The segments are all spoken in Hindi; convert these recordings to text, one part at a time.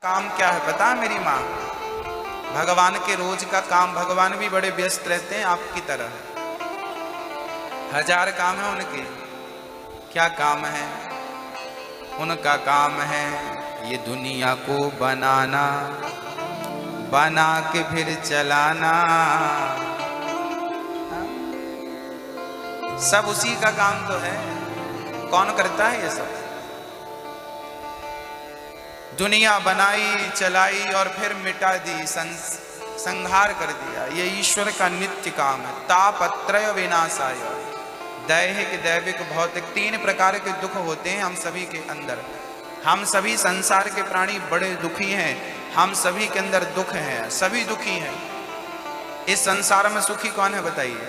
काम क्या है पता है मेरी माँ? भगवान के रोज का काम, भगवान भी बड़े व्यस्त रहते हैं आपकी तरह, हजार काम है उनके। क्या काम है उनका? काम है ये दुनिया को बनाना, बना के फिर चलाना। सब उसी का काम तो है। कौन करता है ये सब? दुनिया बनाई, चलाई और फिर मिटा दी, संहार कर दिया। ये ईश्वर का नित्य काम है। तापत्रय विनाशाय, दैहिक, दैविक, भौतिक, तीन प्रकार के दुख होते हैं हम सभी के अंदर। हम सभी संसार के प्राणी बड़े दुखी हैं। हम सभी के अंदर दुख है, सभी दुखी हैं। इस संसार में सुखी कौन है बताइए?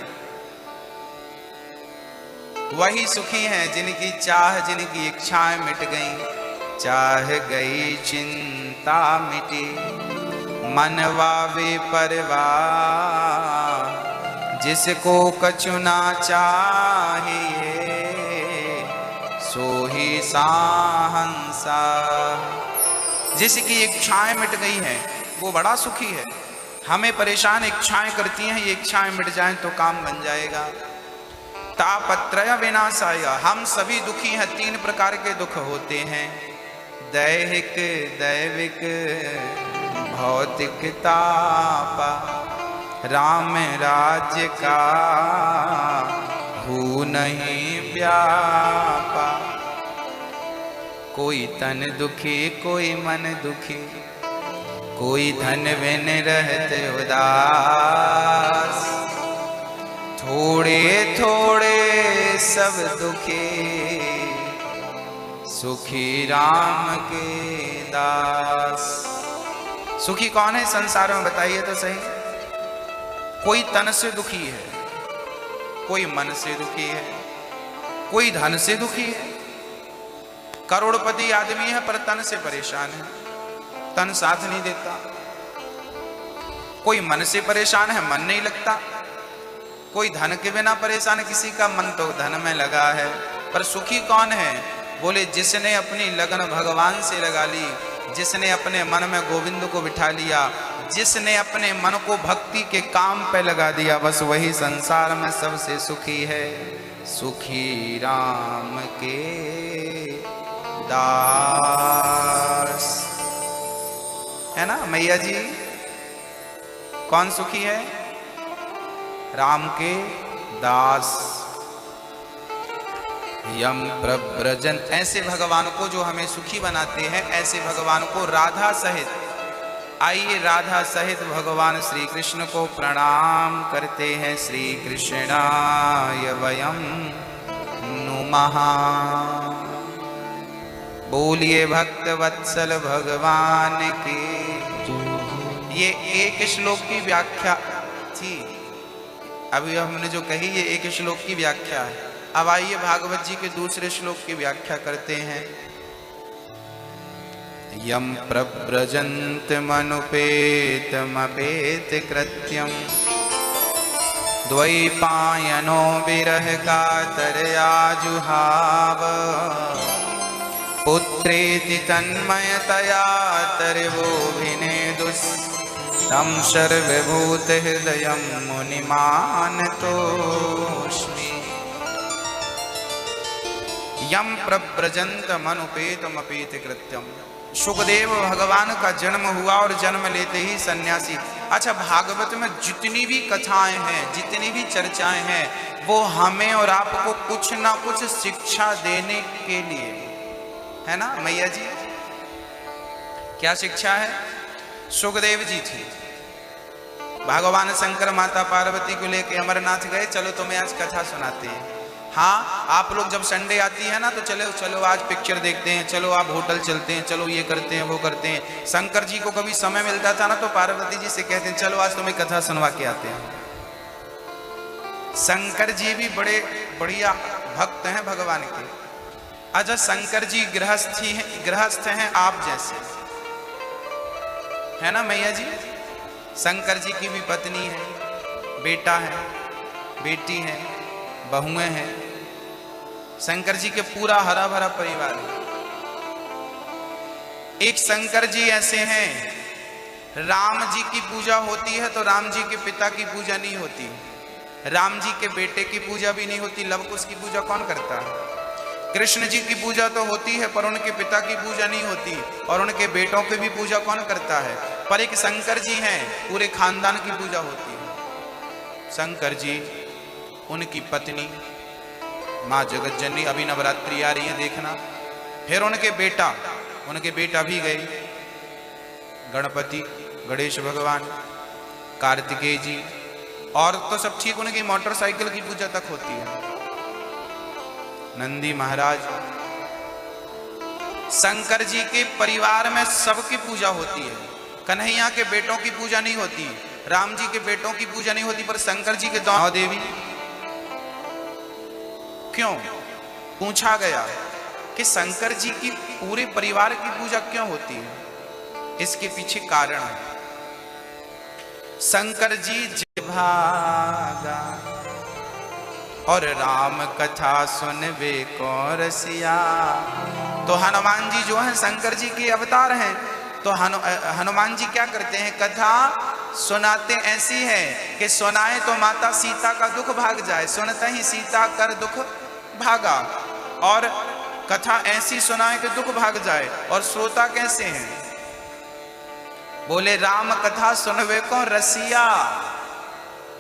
वही सुखी हैं जिनकी चाह, जिनकी इच्छाएं मिट गई। चाह गई चिंता मिटी, मनवा वे परवाह, जिसको कछु ना चाहिए सो ही साहंसा। जिसकी इच्छाएं मिट गई हैं वो बड़ा सुखी है। हमें परेशान इच्छाएं करती हैं, ये इच्छाएं मिट जाएं तो काम बन जाएगा। तापत्रय विनाशाय, हम सभी दुखी हैं। तीन प्रकार के दुख होते हैं, दैहिक, दैविक, भौतिक। तापा राम राज्य का हो नहीं व्यापा। कोई तन दुखी, कोई मन दुखी, कोई धन बिन रहते उदास। थोड़े थोड़े सब दुखी, सुखी राम के दास। सुखी कौन है संसार में बताइए तो सही? कोई तन से दुखी है, कोई मन से दुखी है, कोई धन से दुखी है। करोड़पति आदमी है पर तन से परेशान है, तन साथ नहीं देता। कोई मन से परेशान है, मन नहीं लगता। कोई धन के बिना परेशान, किसी का मन तो धन में लगा है। पर सुखी कौन है? बोले जिसने अपनी लगन भगवान से लगा ली, जिसने अपने मन में गोविंद को बिठा लिया, जिसने अपने मन को भक्ति के काम पे लगा दिया, बस वही संसार में सबसे सुखी है। सुखी राम के दास। है ना मैया जी? कौन सुखी है? राम के दास। यम प्रव्रजन, ऐसे भगवान को जो हमें सुखी बनाते हैं, ऐसे भगवान को राधा सहित, आइए राधा सहित भगवान श्री कृष्ण को प्रणाम करते हैं। श्री कृष्णाय वयम नुमः। बोलिए भक्त वत्सल भगवान की। ये एक श्लोक की व्याख्या थी, अभी हमने जो कही ये एक श्लोक की व्याख्या है। अब आइए भागवत जी के दूसरे श्लोक की व्याख्या करते हैं। यम प्रव्रजन्त मनुपेतमपेत कृत्यम, द्वैपायनो विरह कातरया जुहाव। पुत्रेति तन्मयतया तर्वोऽभिनेदुस्, तं सर्वभूतहृदयं मुनिमानतोऽस्मि। यम प्रव्रजन्त मनुपेतमपेत कृत्यम। सुखदेव भगवान का जन्म हुआ और जन्म लेते ही सन्यासी। अच्छा, भागवत में जितनी भी कथाएं हैं, जितनी भी चर्चाएं हैं, वो हमें और आपको कुछ ना कुछ शिक्षा देने के लिए है ना मैया जी? क्या शिक्षा है? सुखदेव जी थे, भगवान शंकर माता पार्वती को लेके अमरनाथ गए। चलो तुम्हें आज कथा सुनाते हैं। हाँ, आप लोग जब संडे आती है ना तो चलो चलो आज पिक्चर देखते हैं, चलो आप होटल चलते हैं, चलो ये करते हैं वो करते हैं। शंकर जी को कभी समय मिलता था ना तो पार्वती जी से कहते हैं चलो आज तुम्हें कथा सुनवा के आते हैं। शंकर जी भी बड़े बढ़िया भक्त हैं भगवान के। अच्छा, शंकर जी गृहस्थ हैं आप जैसे, है ना मैया जी? शंकर जी की भी पत्नी है, बेटा है, बेटी है, बहुएं हैं। शंकर जी के पूरा हरा भरा परिवार है। एक शंकर जी ऐसे हैं, राम जी की पूजा होती है तो राम जी के पिता की पूजा नहीं होती, राम जी के बेटे की पूजा भी नहीं होती। लव कुश की पूजा कौन करता है? कृष्ण जी की पूजा तो होती है पर उनके पिता की पूजा नहीं होती, और उनके बेटों की भी पूजा कौन करता है? पर एक शंकर जी हैं, पूरे खानदान की पूजा होती है। शंकर जी, उनकी पत्नी माँ जगत जननी, अभी नवरात्रि आ रही है देखना, फिर उनके बेटा भी गए, गणपति, गणेश भगवान, कार्तिकेय जी, और तो सब ठीक, उनकी मोटरसाइकिल की पूजा तक होती है। नंदी महाराज, शंकर जी के परिवार में सबकी पूजा होती है। कन्हैया के बेटों की पूजा नहीं होती, राम जी के बेटों की पूजा नहीं होती, पर शंकर जी के नौ देवी। क्यों? पूछा गया कि शंकर जी की पूरे परिवार की पूजा क्यों होती है? इसके पीछे कारण है। शंकर जी भागा और राम कथा सुनवे को रसिया। तो हनुमान जी जो है शंकर जी के अवतार हैं, तो हनुमान जी क्या करते हैं? कथा सुनाते ऐसी है कि सुनाए तो माता सीता का दुख भाग जाए, सुनते ही सीता कर दुख भागा, और कथा ऐसी सुनाए कि दुख भाग जाए। और श्रोता कैसे हैं? बोले राम कथा सुनवे को रसिया,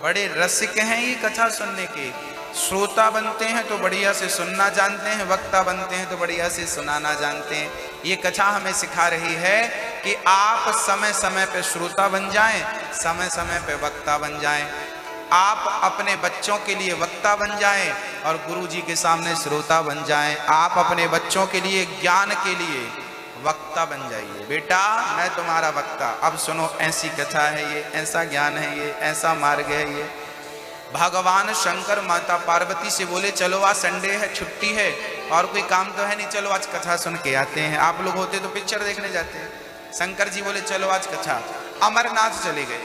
बड़े रसिक हैं ये कथा सुनने के। श्रोता बनते हैं तो बढ़िया से सुनना जानते हैं, वक्ता बनते हैं तो बढ़िया से सुनाना जानते हैं। ये कथा हमें सिखा रही है कि आप समय समय पे श्रोता बन जाएं, समय समय पे वक्ता बन जाएं। आप अपने बच्चों के लिए वक्ता बन जाएं और गुरु जी के सामने श्रोता बन जाएं। आप अपने बच्चों के लिए, ज्ञान के लिए वक्ता बन जाइए। बेटा मैं तुम्हारा वक्ता, अब सुनो, ऐसी कथा है ये, ऐसा ज्ञान है ये, ऐसा मार्ग है ये। भगवान शंकर माता पार्वती से बोले चलो आज संडे है, छुट्टी है और कोई काम तो है नहीं, चलो आज कथा सुन के आते हैं। आप लोग होते तो पिक्चर देखने जाते हैं, शंकर जी बोले चलो आज कथा। अमरनाथ चले गए।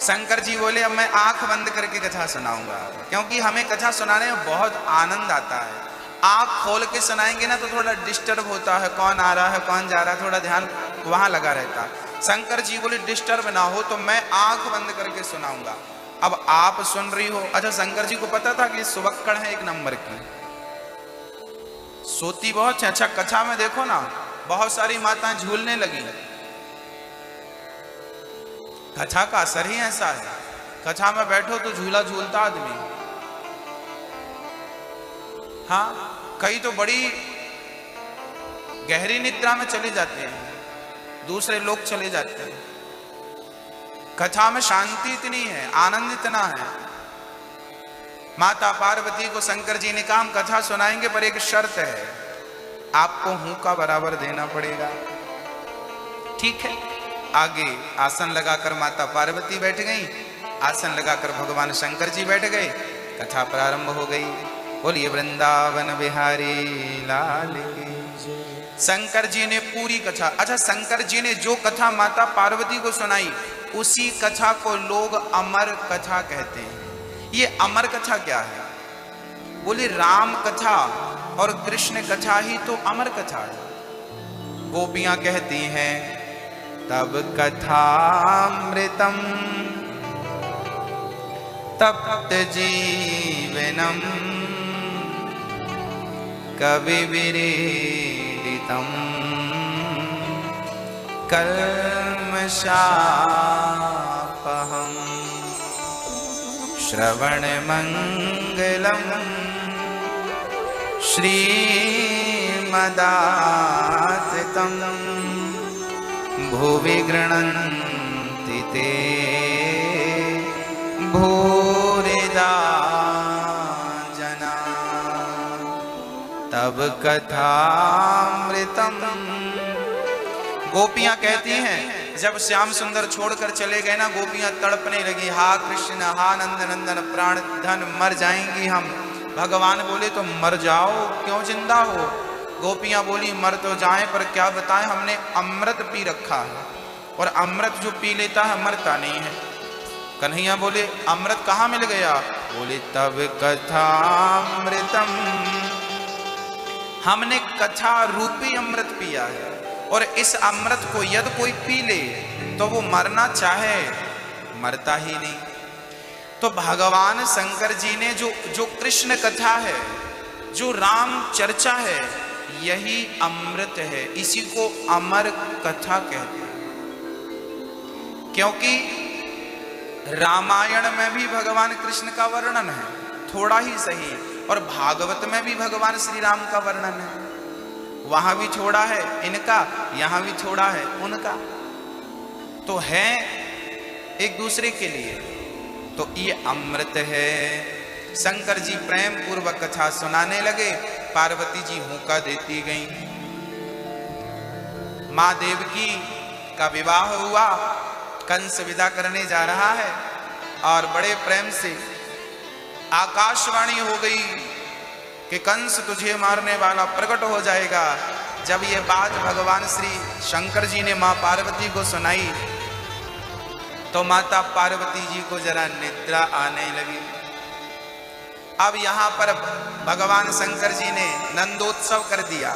शंकर जी बोले अब मैं आंख बंद करके कथा सुनाऊंगा, क्योंकि हमें कथा सुनाने में बहुत आनंद आता है। आंख खोल के सुनाएंगे ना तो थोड़ा डिस्टर्ब होता है, कौन आ रहा है कौन जा रहा है, थोड़ा ध्यान वहां लगा रहता है। शंकर जी बोले डिस्टर्ब ना हो तो मैं आंख बंद करके सुनाऊंगा। अब आप सुन रही हो। अच्छा, शंकर जी को पता था कि सुबक्कड़ है एक नंबर की, सोती बहुत है। अच्छा, कथा में देखो ना बहुत सारी माताएं झूलने लगी। कथा का असर ही ऐसा है, कथा में बैठो तो झूला झूलता आदमी। हाँ, कई तो बड़ी गहरी निद्रा में चले जाते हैं, दूसरे लोग चले जाते हैं। कथा में शांति इतनी है, आनंद इतना है। माता पार्वती को शंकर जी ने कहा कथा सुनाएंगे पर एक शर्त है, आपको हूं का बराबर देना पड़ेगा। ठीक है। आगे आसन लगाकर माता पार्वती बैठ गई, आसन लगाकर भगवान शंकर जी बैठ गए। कथा प्रारंभ हो गई। बोलिए वृंदावन बिहारी लाल की। शंकर जी ने पूरी कथा, अच्छा शंकर जी ने जो कथा माता पार्वती को सुनाई उसी कथा को लोग अमर कथा कहते हैं। ये अमर कथा क्या है? बोले राम कथा और कृष्ण कथा ही तो अमर कथा है। गोपियां कहती हैं तब कथामृतम तप्त जीवनम कवि विरीडितम कल्मषापहम् श्रवण मंगलम श्रीमदाततं भुवि गृह्णन्ति ते भूरिदा जना तब कथामृतम। गोपियां कहती हैं जब श्याम सुंदर छोड़कर चले गए ना, गोपियां तड़पने लगी, हा कृष्ण हा नंद नंदन प्राण धन मर जाएंगी हम। भगवान बोले तो मर जाओ, क्यों जिंदा हो? गोपियां बोली मर तो जाएं पर क्या बताएं, हमने अमृत पी रखा है और अमृत जो पी लेता है मरता नहीं है। कन्हैया बोले अमृत कहाँ मिल गया? बोले तब कथामृतम, हमने कथा रूपी अमृत पिया है। और इस अमृत को यदि कोई पी ले तो वो मरना चाहे मरता ही नहीं। तो भगवान शंकर जी ने जो कृष्ण कथा है, जो राम चर्चा है, यही अमृत है। इसी को अमर कथा कहते हैं। क्योंकि रामायण में भी भगवान कृष्ण का वर्णन है, थोड़ा ही सही, और भागवत में भी भगवान श्री राम का वर्णन है। वहां भी थोड़ा है इनका, यहां भी थोड़ा है उनका, तो है एक दूसरे के लिए। तो ये अमृत है। शंकर जी प्रेम पूर्वक कथा सुनाने लगे, पार्वती जी हुक्का देती गईं। मां देवकी का विवाह हुआ, कंस विदा करने जा रहा है और बड़े प्रेम से आकाशवाणी हो गई कि कंस तुझे मारने वाला प्रकट हो जाएगा। जब ये बात भगवान श्री शंकर जी ने मां पार्वती को सुनाई तो माता पार्वती जी को जरा निद्रा आने लगी। अब यहां पर भगवान शंकर जी ने नंदोत्सव कर दिया।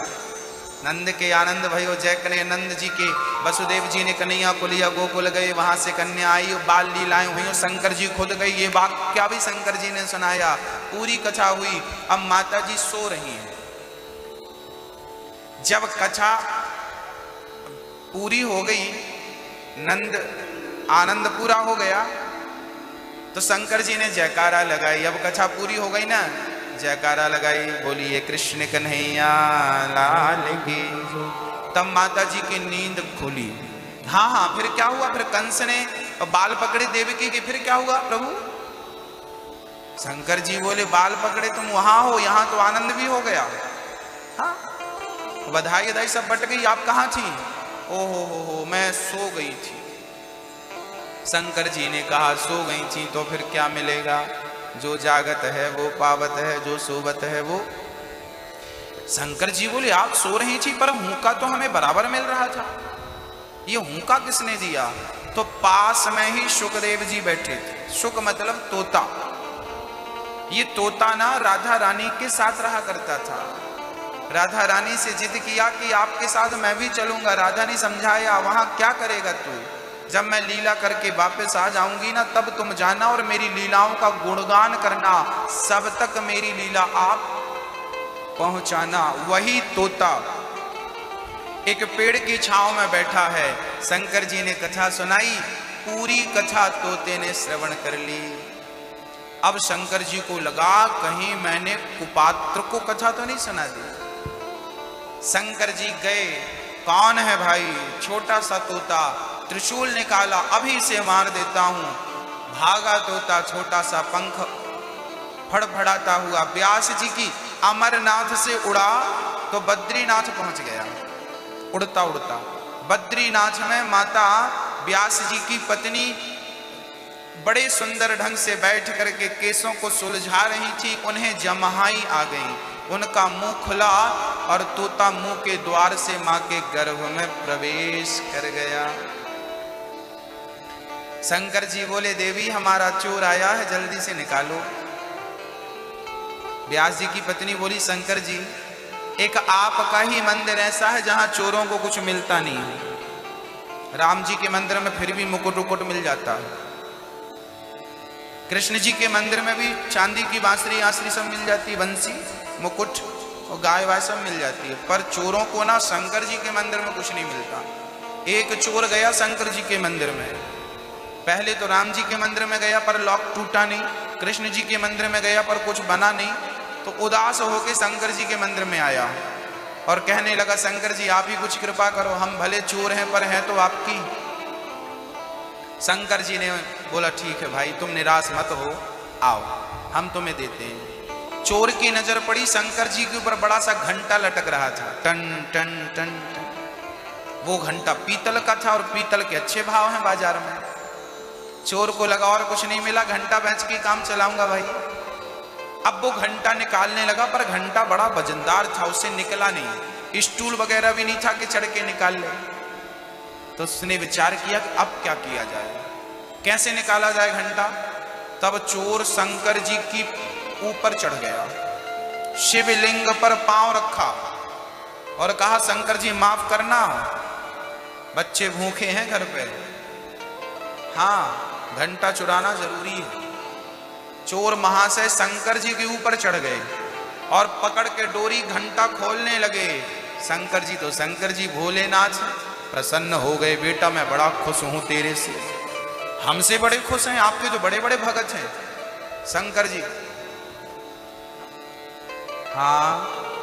नंद के आनंद भयो जय कन्हैया। नंद जी के वसुदेव जी ने कन्हैया को लिया, गोकुल गए, वहां से कन्या आई, बाल लीलाएं हुई, शंकर जी खुद गई। ये वाक्या भी शंकर जी ने सुनाया, पूरी कथा हुई। अब माता जी सो रही हैं। जब कथा पूरी हो गई, नंद आनंद पूरा हो गया, तो शंकर जी ने जयकारा लगाई। अब कथा पूरी हो गई ना, जयकारा लगाई, बोलिए कृष्ण कन्हैया लाल की। तब माता जी की नींद खुली। हाँ, फिर क्या हुआ? फिर कंस ने बाल पकड़े देवकी के, फिर क्या हुआ प्रभु? शंकर जी बोले, बाल पकड़े तुम वहां हो, यहां तो आनंद भी हो गया। हाँ, बधाई बधाई सब बट गई, आप कहाँ थी? ओहो, मैं सो गई थी। शंकर जी ने कहा, सो गई थी तो फिर क्या मिलेगा? जो जागत है वो पावत है, जो सोवत है वो। शंकर जी बोले, आप सो रही थी पर हुक्का तो हमें बराबर मिल रहा था, ये हुक्का किसने दिया? तो पास में ही सुखदेव जी बैठे थे। सुख मतलब तोता। ये तोता ना राधा रानी के साथ रहा करता था। राधा रानी से जिद किया कि आपके साथ मैं भी चलूंगा। राधा ने समझाया, वहां क्या करेगा तू? जब मैं लीला करके वापस आ जाऊंगी ना, तब तुम जाना और मेरी लीलाओं का गुणगान करना, सब तक मेरी लीला आप पहुंचाना। वही तोता एक पेड़ की छांव में बैठा है। शंकर जी ने कथा सुनाई, पूरी कथा तोते ने श्रवण कर ली। अब शंकर जी को लगा कहीं मैंने कुपात्र को कथा तो नहीं सुना दी। शंकर जी गए, कौन है भाई? छोटा सा तोता, त्रिशूल निकाला, अभी से मार देता हूं। भागा तोता, छोटा सा पंख फड़फड़ाता हुआ व्यास जी की अमरनाथ से उड़ा तो बद्रीनाथ पहुंच गया। उड़ता उड़ता बद्रीनाथ में माता व्यास जी की पत्नी बड़े सुंदर ढंग से बैठ करके केसों को सुलझा रही थी। उन्हें जमहाई आ गई, उनका मुंह खुला और तोता मुंह के द्वार से मां के गर्भ में प्रवेश कर गया। शंकर जी बोले, देवी हमारा चोर आया है, जल्दी से निकालो। व्यास जी की पत्नी बोली, शंकर जी एक आपका ही मंदिर ऐसा है जहां चोरों को कुछ मिलता नहीं है। राम जी के मंदिर में फिर भी मुकुट उकुट मिल जाता है, कृष्ण जी के मंदिर में भी चांदी की बांसुरी आंसुरी सब मिल जाती है, बंसी मुकुट और गाय वाय सब मिल जाती है। पर चोरों को ना शंकर जी के मंदिर में कुछ नहीं मिलता। एक चोर गया शंकर जी के मंदिर में, पहले तो राम जी के मंदिर में गया पर लॉक टूटा नहीं, कृष्ण जी के मंदिर में गया पर कुछ बना नहीं, तो उदास होकर शंकर जी के मंदिर में आया और कहने लगा, शंकर जी आप ही कुछ कृपा करो, हम भले चोर हैं पर हैं तो आपकी। शंकर जी ने बोला, ठीक है भाई तुम निराश मत हो, आओ हम तुम्हें देते हैं। चोर की नजर पड़ी शंकर जी के ऊपर, बड़ा सा घंटा लटक रहा था, टन टन टन टन। वो घंटा पीतल का था और पीतल के अच्छे भाव हैं बाजार में। चोर को लगा और कुछ नहीं मिला, घंटा बेच के काम चलाऊंगा भाई। अब वो घंटा निकालने लगा पर घंटा बड़ा वजनदार था, उससे निकला नहीं, स्टूल वगैरह भी नहीं था कि चढ़ के निकाल ले। तो उसने विचार किया कि अब क्या किया जाए, कैसे निकाला जाए घंटा। तब चोर शंकर जी की ऊपर चढ़ गया, शिवलिंग पर पांव रखा और कहा, शंकर जी माफ करना, बच्चे भूखे हैं घर पे, हाँ घंटा चुराना जरूरी है। चोर महाशय शंकर जी के ऊपर चढ़ गए और पकड़ के डोरी घंटा खोलने लगे। शंकर जी तो शंकर जी भोलेनाथ प्रसन्न हो गए, बेटा मैं बड़ा खुश हूं तेरे से, हमसे बड़े खुश हैं, आपके तो बड़े बड़े भगत हैं। शंकर जी हाँ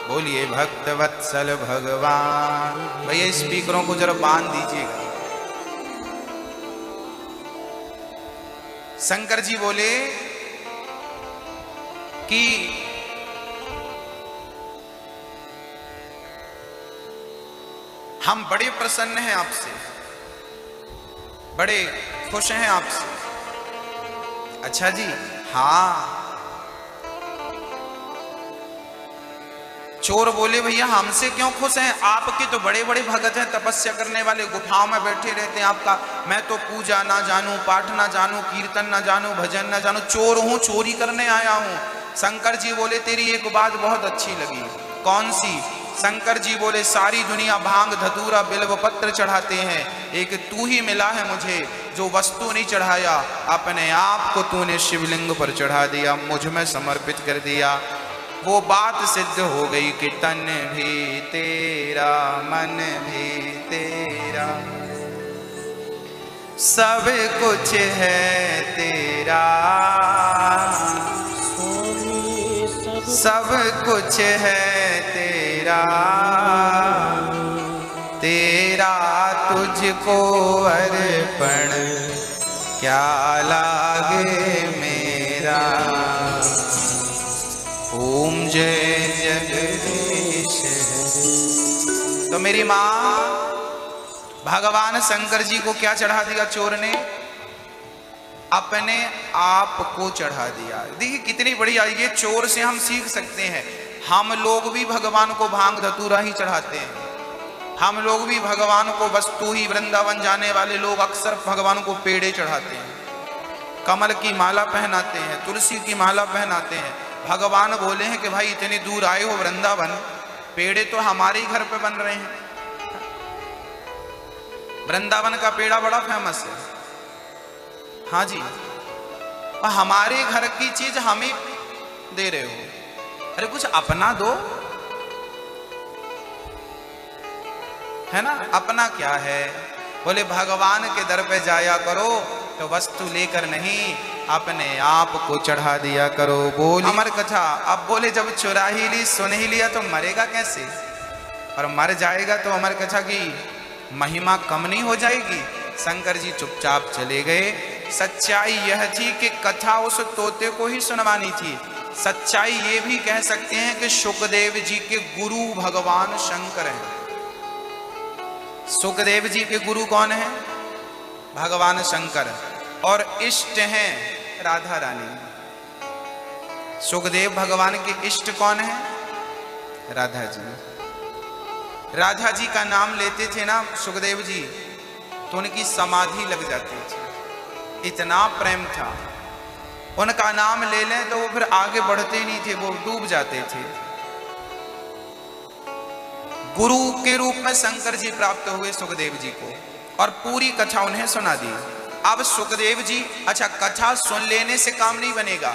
बोलिए भक्त वत्सल भगवान। भैया स्पीकरों को जरा बांध दीजिएगा। शंकर जी बोले कि हम बड़े प्रसन्न हैं आपसे, बड़े खुश हैं आपसे। अच्छा जी हाँ। चोर बोले भैया हमसे क्यों खुश हैं, आपके तो बड़े बड़े भगत हैं, तपस्या करने वाले, गुफाओं में बैठे रहते हैं आपका, मैं तो पूजा ना जानूं, पाठ ना जानूं, कीर्तन ना जानूं, भजन ना जानूं, चोर हूं, चोरी करने आया हूं। शंकर जी बोले तेरी एक बात बहुत अच्छी लगी। कौन सी? शंकर जी बोले सारी दुनिया भांग धतूरा बिल्व पत्र चढ़ाते हैं, एक तू ही मिला है मुझे जो वस्तु नहीं चढ़ाया, अपने आप को तूने शिवलिंग पर चढ़ा दिया, मुझ में समर्पित कर दिया। वो बात सिद्ध हो गई कि तन भी तेरा मन भी तेरा, सब कुछ है तेरा, सब कुछ है तेरा, तेरा तुझको अर्पण क्या लागे मेरा। ओम जय जगदीश। तो मेरी मां भगवान शंकर जी को क्या चढ़ा दिया चोर ने? अपने आप को चढ़ा दिया। देखिए कितनी बड़ी ये चोर से हम सीख सकते हैं। हम लोग भी भगवान को भांग धतूरा ही चढ़ाते हैं, हम लोग भी भगवान को वस्तु ही, वृंदावन जाने वाले लोग अक्सर भगवान को पेड़े चढ़ाते हैं, कमल की माला पहनाते हैं, तुलसी की माला पहनाते हैं। भगवान बोले हैं कि भाई इतनी दूर आए हो वृंदावन, पेड़े तो हमारे ही घर पे बन रहे हैं। वृंदावन का पेड़ा बड़ा फेमस है, हाँ जी, और हमारे घर की चीज हमें दे रहे हो, अरे कुछ अपना दो, है ना। अपना क्या है? बोले भगवान के दर पे जाया करो तो वस्तु लेकर नहीं, अपने आप को चढ़ा दिया करो। बोल अमर कथा। अब बोले जब चुरा ही ली, सुन ही लिया तो मरेगा कैसे? और मर जाएगा तो अमर कथा की महिमा कम नहीं हो जाएगी? शंकर जी चुपचाप चले गए। सच्चाई यह थी कि कथा उस तोते को ही सुनवानी थी। सच्चाई ये भी कह सकते हैं कि सुखदेव जी के गुरु भगवान शंकर हैं। सुखदेव जी के गुरु कौन है? भगवान शंकर। और इष्ट हैं राधा रानी। सुखदेव भगवान के इष्ट कौन है? राधा जी। राधा जी का नाम लेते थे ना सुखदेव जी तो उनकी समाधि लग जाती थी, इतना प्रेम था। उनका नाम ले लें तो वो फिर आगे बढ़ते नहीं थे, वो डूब जाते थे। गुरु के रूप में शंकर जी प्राप्त हुए सुखदेव जी को और पूरी कथा उन्हें सुना दी। अब सुखदेव जी, अच्छा कथा सुन लेने से काम नहीं बनेगा,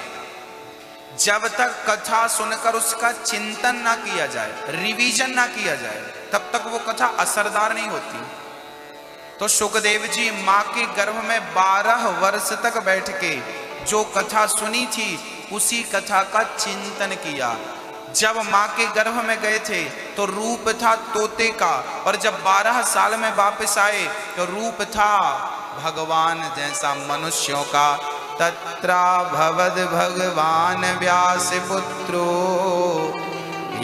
जब तक कथा सुनकर उसका चिंतन ना किया जाए, रिवीजन ना किया जाए, तब तक वो कथा असरदार नहीं होती। तो सुखदेव जी मां के गर्भ में 12 वर्ष तक बैठ के जो कथा सुनी थी उसी कथा का चिंतन किया। जब मां के गर्भ में गए थे तो रूप था तोते का, और जब 12 साल में वापस आए तो रूप था भगवान जैसा मनुष्यों का। तत्रा भवद भगवान व्यास पुत्रो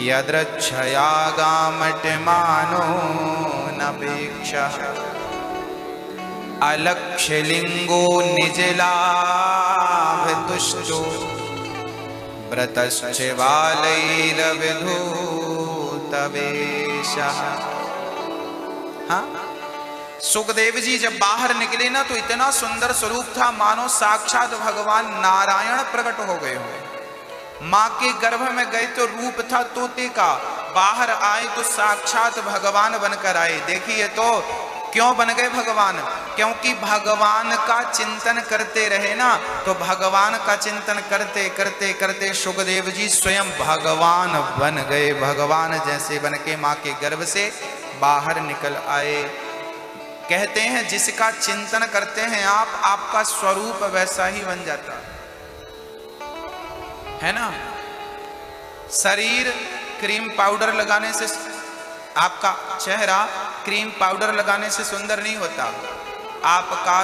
यद्रक्षया गामट मानो नपेक्षा अलक्ष्य लिंगो निज लाभ तुष्टो व्रतश्च बालैरविधूतवेशः। हाँ, सुखदेव जी जब बाहर निकले ना तो इतना सुंदर स्वरूप था मानो साक्षात भगवान नारायण प्रकट हो गए हो। मां के गर्भ में गए तो रूप था तोते का, बाहर आए तो साक्षात भगवान बनकर आए। देखिए तो क्यों बन गए भगवान? क्योंकि भगवान का चिंतन करते रहे ना, तो भगवान का चिंतन करते करते करते सुखदेव जी स्वयं भगवान बन गए। भगवान जैसे बन के माँ के गर्भ से बाहर निकल आए। कहते हैं जिसका चिंतन करते हैं आप, आपका स्वरूप वैसा ही बन जाता है ना। शरीर क्रीम पाउडर लगाने से, आपका चेहरा क्रीम पाउडर लगाने से सुंदर नहीं होता। आपका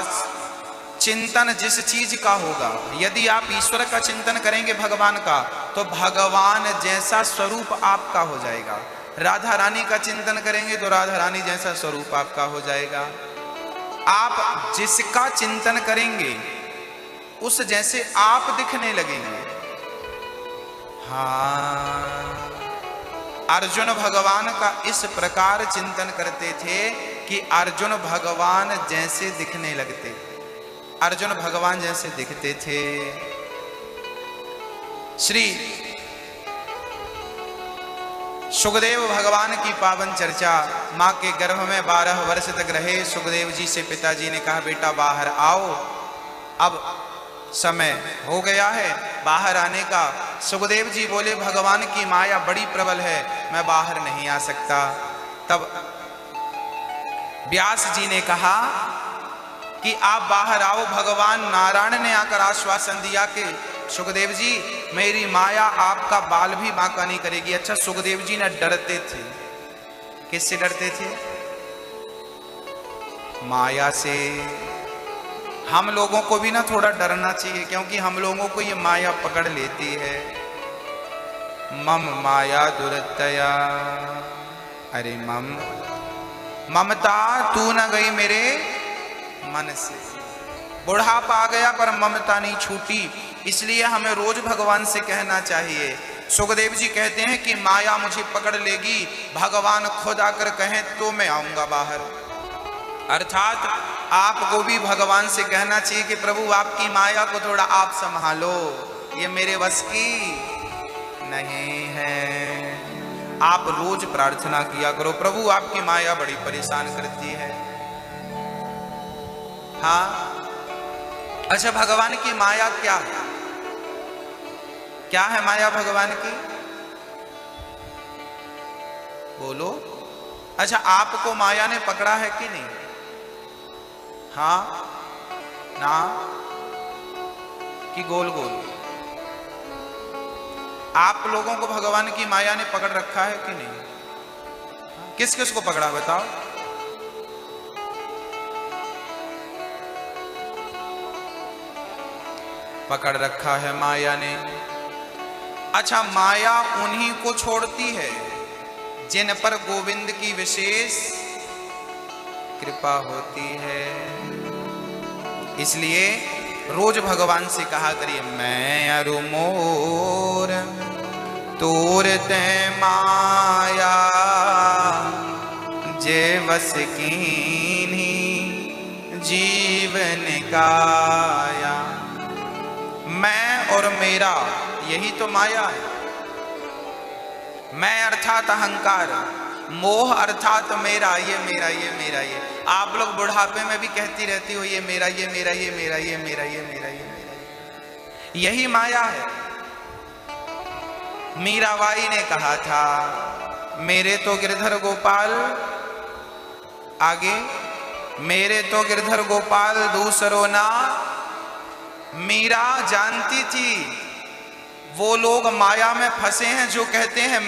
चिंतन जिस चीज का होगा, यदि आप ईश्वर का चिंतन करेंगे भगवान का, तो भगवान जैसा स्वरूप आपका हो जाएगा। राधा रानी का चिंतन करेंगे तो राधा रानी जैसा स्वरूप आपका हो जाएगा। आप जिसका चिंतन करेंगे उस जैसे आप दिखने लगेंगे। हाँ, अर्जुन भगवान का इस प्रकार चिंतन करते थे कि अर्जुन भगवान जैसे दिखने लगते, अर्जुन भगवान जैसे दिखते थे। श्री सुखदेव भगवान की पावन चर्चा। माँ के गर्भ में 12 वर्ष तक रहे। सुखदेव जी से पिताजी ने कहा बेटा बाहर आओ, अब समय हो गया है बाहर आने का। सुखदेव जी बोले भगवान की माया बड़ी प्रबल है, मैं बाहर नहीं आ सकता। तब व्यास जी ने कहा कि आप बाहर आओ। भगवान नारायण ने आकर आश्वासन दिया कि सुखदेव जी मेरी माया आपका बाल भी बांका नहीं करेगी। अच्छा, सुखदेव जी ने डरते थे। किससे डरते थे? माया से। हम लोगों को भी ना थोड़ा डरना चाहिए, क्योंकि हम लोगों को ये माया पकड़ लेती है। मम माया दुरतया, अरे ममता तू न गई मेरे मन से। बुढ़ापा आ गया पर ममता नहीं छूटी, इसलिए हमें रोज भगवान से कहना चाहिए। सुखदेव जी कहते हैं कि माया मुझे पकड़ लेगी, भगवान खुद आकर कहें तो मैं आऊंगा बाहर। अर्थात आपको भी भगवान से कहना चाहिए कि प्रभु आपकी माया को थोड़ा आप संभालो, ये मेरे बस की नहीं है। आप रोज प्रार्थना किया करो, प्रभु आपकी माया बड़ी परेशान करती है। हाँ, अच्छा, भगवान की माया क्या है? क्या है माया भगवान की? बोलो। अच्छा, आपको माया ने पकड़ा है कि नहीं? हाँ ना कि गोल गोल? आप लोगों को भगवान की माया ने पकड़ रखा है कि नहीं? किस किस को पकड़ा बताओ? पकड़ रखा है माया ने। अच्छा, माया उन्हीं को छोड़ती है जिन पर गोविंद की विशेष कृपा होती है। इसलिए रोज भगवान से कहा करिए, मैं अरु मोर तोरते माया जे वस कीन्ही जीवन काया। मैं और मेरा, यही तो माया है। मैं अर्थात अहंकार, मोह अर्थात मेरा, ये मेरा, ये मेरा, ये। आप लोग बुढ़ापे में भी कहती रहती हो ये मेरा, ये मेरा, ये मेरा, ये मेरा, ये मेरा, ये मेरा। यही माया है। मीराबाई ने कहा था, मेरे तो गिरधर गोपाल, आगे, मेरे तो गिरधर गोपाल दूसरो ना। मीरा जानती थी वो लोग माया में फंसे हैं जो कहते हैं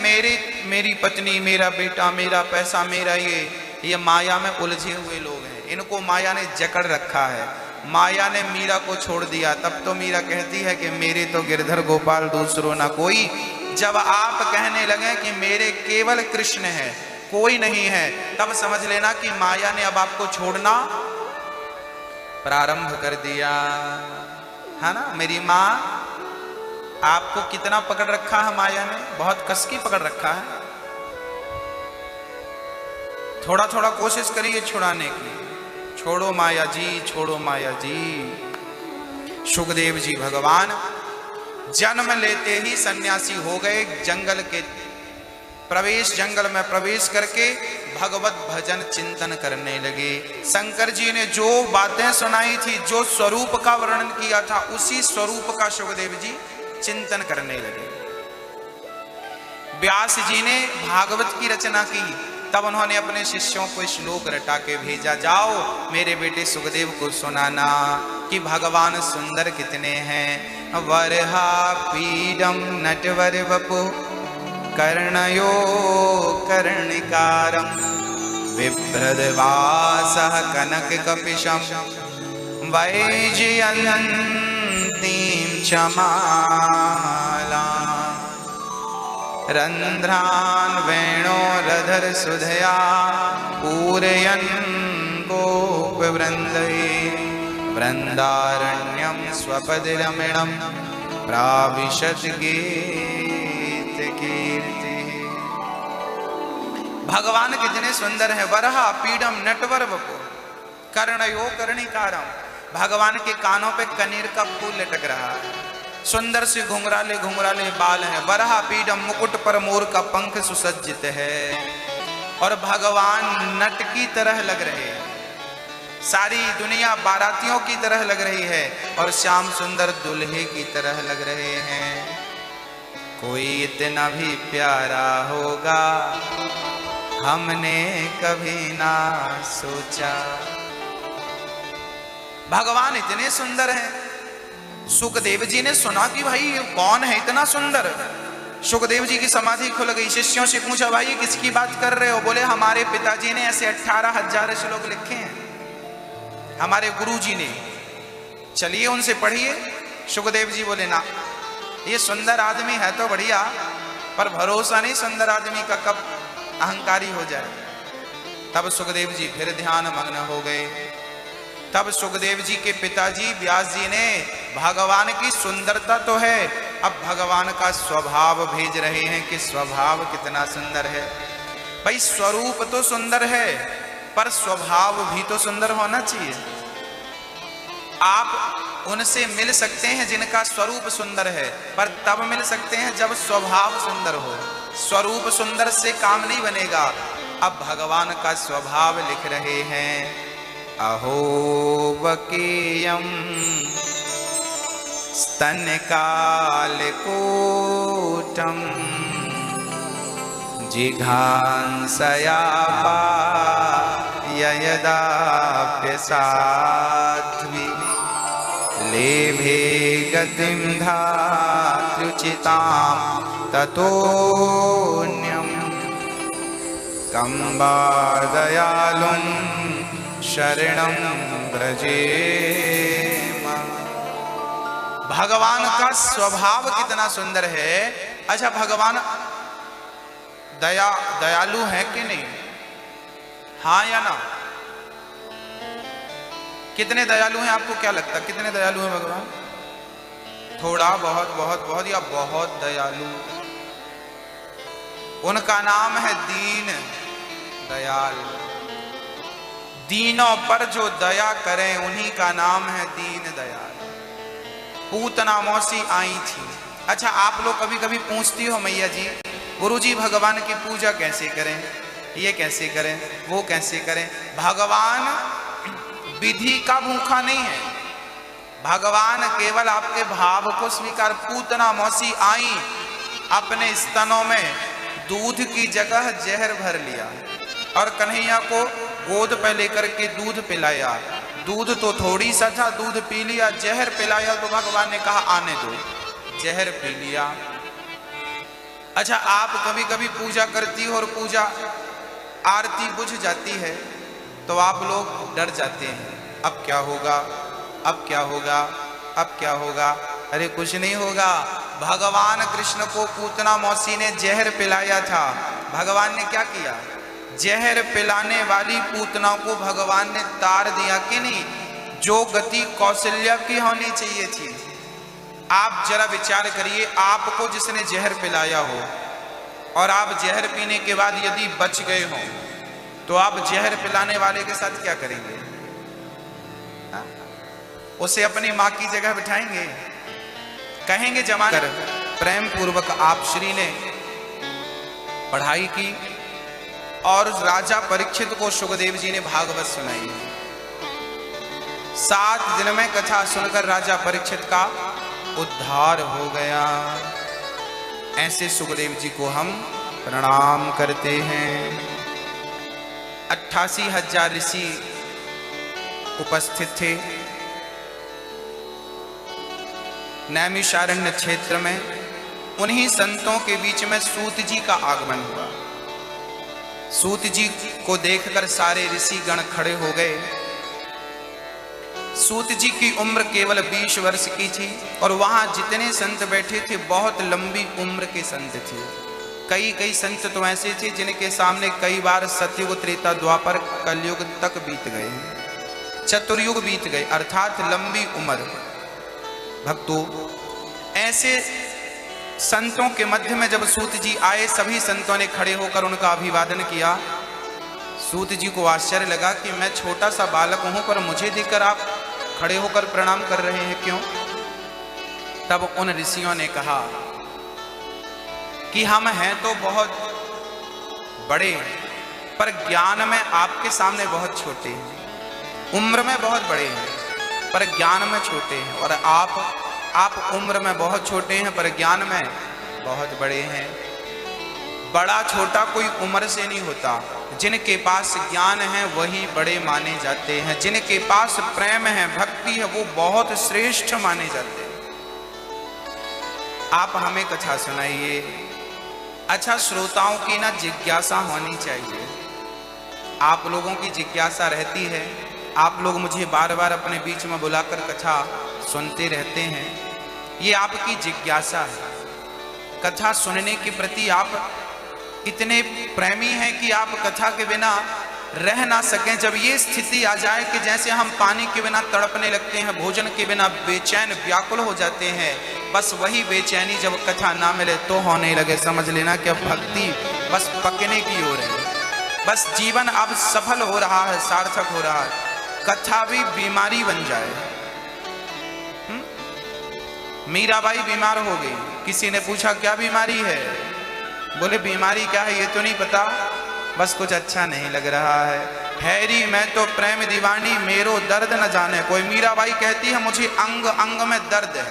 मेरी पत्नी, मेरा बेटा, मेरा पैसा, मेरा ये माया में उलझे हुए लोग हैं। इनको माया ने जकड़ रखा है। माया ने मीरा को छोड़ दिया, तब तो मीरा कहती है कि मेरे तो गिरधर गोपाल दूसरो ना कोई। जब आप कहने लगे कि मेरे केवल कृष्ण है, कोई नहीं है, तब समझ लेना कि माया ने अब आपको छोड़ना प्रारंभ कर दिया है ना। मेरी माँ आपको कितना पकड़ रखा है माया ने, बहुत कस की पकड़ रखा है। थोड़ा थोड़ा कोशिश करिए छुड़ाने की। छोड़ो माया जी, छोड़ो माया जी। सुखदेव जी भगवान जन्म लेते ही सन्यासी हो गए। जंगल के प्रवेश जंगल में प्रवेश करके भगवत भजन चिंतन करने लगे। शंकर जी ने जो बातें सुनाई थी, जो स्वरूप का वर्णन किया था, उसी स्वरूप का सुखदेव जी चिंतन करने लगे। व्यास जी ने भागवत की रचना की, तब उन्होंने अपने शिष्यों को श्लोक रटा के भेजा, जाओ मेरे बेटे सुखदेव को सुनाना कि भगवान सुंदर कितने हैं। वरहा पीडम नटवर वपु कर्णयो कर्णिकारं बिभ्रद्वासः कनक कपिशं वैजयन्तीं च मालां रन्ध्रान् वेणोरधर सुधया पूरयन् गोपवृन्दैः वृन्दारण्यं स्वपदरमणं प्राविशत् गीतकीर्ति। भगवान कितने सुंदर हैं। वरहा पीडम नटवर वपु कर्णयो कर्णिकारम, भगवान के कानों पे कनेर का फूल लटक रहा है, सुंदर से घुंघराले घुंघराले बाल हैं। वरहा पीडम, मुकुट पर मोर का पंख सुसज्जित है, और भगवान नट की तरह लग रहे हैं, सारी दुनिया बारातियों की तरह लग रही है, और श्याम सुंदर दुल्हे की तरह लग रहे हैं। कोई इतना भी प्यारा होगा हमने कभी ना सोचा। भगवान इतने सुंदर हैं। सुखदेव जी ने सुना कि भाई कौन है इतना सुंदर। सुखदेव जी की समाधि खुल गई। शिष्यों से पूछा, भाई किसकी बात कर रहे हो? बोले हमारे पिताजी ने ऐसे 18,000 श्लोक लिखे हैं, हमारे गुरु जी ने, चलिए उनसे पढ़िए। सुखदेव जी बोले, ना, ये सुंदर आदमी है तो बढ़िया, पर भरोसा नहीं सुंदर आदमी का कब अहंकारी हो जाए। तब सुखदेव जी फिर ध्यान मग्न हो गए। तब सुखदेव जी के पिताजी व्यास जी ने, भगवान की सुंदरता तो है, अब भगवान का स्वभाव भेज रहे हैं कि स्वभाव कितना सुंदर है। भाई स्वरूप तो सुंदर है, पर स्वभाव भी तो सुंदर होना चाहिए। आप उनसे मिल सकते हैं जिनका स्वरूप सुंदर है, पर तब मिल सकते हैं जब स्वभाव सुंदर हो। स्वरूप सुंदर से काम नहीं बनेगा। अब भगवान का स्वभाव लिख रहे हैं। अहो वकीयम स्तनकालकूटम जिघांसया पायदाप्यसाध्वी लेभे गतिं धात्रुचितां ततोऽन्यं कम्बा दयालुं शरणं व्रजेम। भगवान का स्वभाव कितना सुंदर है। अच्छा, भगवान दयालु है कि नहीं? हाँ या ना? कितने दयालु हैं? आपको क्या लगता है कितने दयालु हैं भगवान? थोड़ा, बहुत, बहुत, बहुत, या बहुत दयालु? उनका नाम है दीन दयाल। दीनों पर जो दया करें उन्हीं का नाम है दीन दयाल। पूतना मौसी आई थी। अच्छा, आप लोग कभी कभी पूछती हो, मैया जी गुरुजी भगवान की पूजा कैसे करें, ये कैसे करें, वो कैसे करें? भगवान विधि का भूखा नहीं है। भगवान केवल आपके भाव को स्वीकार। पूतना मौसी आई, अपने स्तनों में दूध की जगह जहर भर लिया और कन्हैया को गोद पे लेकर के दूध पिलाया। दूध तो थोड़ी सा था, दूध पी लिया। जहर पिलाया तो भगवान ने कहा आने दो, जहर पी लिया। अच्छा, आप कभी कभी पूजा करती हो और पूजा आरती बुझ जाती है तो आप लोग डर जाते हैं, अब क्या होगा, अब क्या होगा, अब क्या होगा? अरे कुछ नहीं होगा। भगवान कृष्ण को पूतना मौसी ने जहर पिलाया था। भगवान ने क्या किया? जहर पिलाने वाली पूतना को भगवान ने तार दिया कि नहीं? जो गति कौशल्या की होनी चाहिए थी। आप जरा विचार करिए, आपको जिसने जहर पिलाया हो और आप जहर पीने के बाद यदि बच गए हो तो आप जहर पिलाने वाले के साथ क्या करेंगे? उसे अपनी माँ की जगह बिठाएंगे? कहेंगे जमा कर प्रेम पूर्वक आप श्री ने पढ़ाई की और राजा परीक्षित को सुखदेव जी ने भागवत सुनाई। 7 दिन में कथा सुनकर राजा परीक्षित का उद्धार हो गया। ऐसे सुखदेव जी को हम प्रणाम करते हैं। 88,000 ऋषि उपस्थित थे नैमिषारण्य क्षेत्र में। उन्हीं संतों के बीच में सूत जी का आगमन हुआ। सूत जी को देखकर सारे ऋषि गण खड़े हो गए। सूत जी की उम्र केवल 20 वर्ष की थी और वहां जितने संत बैठे थे बहुत लंबी उम्र के संत थे। कई संत तो ऐसे थे जिनके सामने कई बार सतयुग, त्रेता, द्वापर, कलयुग तक बीत गए, चतुर्युग बीत गए, अर्थात लंबी उम्र। भक्तों, ऐसे संतों के मध्य में जब सूत जी आए, सभी संतों ने खड़े होकर उनका अभिवादन किया। सूत जी को आश्चर्य लगा कि मैं छोटा सा बालक हूं पर मुझे देखकर आप खड़े होकर प्रणाम कर रहे हैं, क्यों? तब उन ऋषियों ने कहा कि हम हैं तो बहुत बड़े पर ज्ञान में आपके सामने बहुत छोटे हैं। उम्र में बहुत बड़े हैं पर ज्ञान में छोटे हैं, और आप उम्र में बहुत छोटे हैं पर ज्ञान में बहुत बड़े हैं। बड़ा छोटा कोई उम्र से नहीं होता। जिनके पास ज्ञान है वही बड़े माने जाते हैं। जिनके पास प्रेम है, भक्ति है, वो बहुत श्रेष्ठ माने जाते हैं। आप हमें कथा सुनाइए। अच्छा, श्रोताओं की ना जिज्ञासा होनी चाहिए। आप लोगों की जिज्ञासा रहती है। आप लोग मुझे बार बार अपने बीच में बुलाकर कथा सुनते रहते हैं। ये आपकी जिज्ञासा है। कथा सुनने के प्रति आप इतने प्रेमी हैं कि आप कथा के बिना रह ना सकें। जब ये स्थिति आ जाए कि जैसे हम पानी के बिना तड़पने लगते हैं, भोजन के बिना बेचैन व्याकुल हो जाते हैं, बस वही बेचैनी जब कथा ना मिले तो होने लगे, समझ लेना कि अब भक्ति बस पकने की ओर है। बस जीवन अब सफल हो रहा है, सार्थक हो रहा है। कथा भी बीमारी बन जाए। मीराबाई बीमार हो गई। किसी ने पूछा क्या बीमारी है? बोले बीमारी क्या है ये तो नहीं पता, बस कुछ अच्छा नहीं लग रहा है। हैरी मैं तो प्रेम दीवानी, मेरो दर्द न जाने कोई। मीराबाई कहती है मुझे अंग अंग में दर्द है,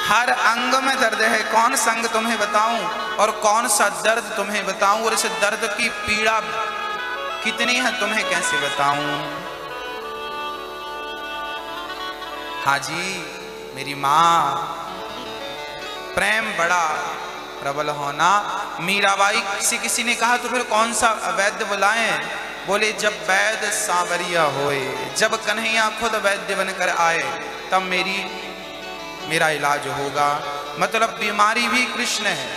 हर अंग में दर्द है। कौन सा अंग तुम्हें बताऊं और कौन सा दर्द तुम्हें बताऊं, और इस दर्द की पीड़ा कितनी है तुम्हें कैसे बताऊं। हाँ जी, मेरी माँ, प्रेम बड़ा प्रबल होना। मीराबाई से किसी ने कहा तो फिर कौन सा वैद्य बुलाएं? बोले जब वैद्य सांवरिया होए, जब कन्हैया खुद वैद्य बनकर आए तब मेरा इलाज होगा। मतलब बीमारी भी कृष्ण है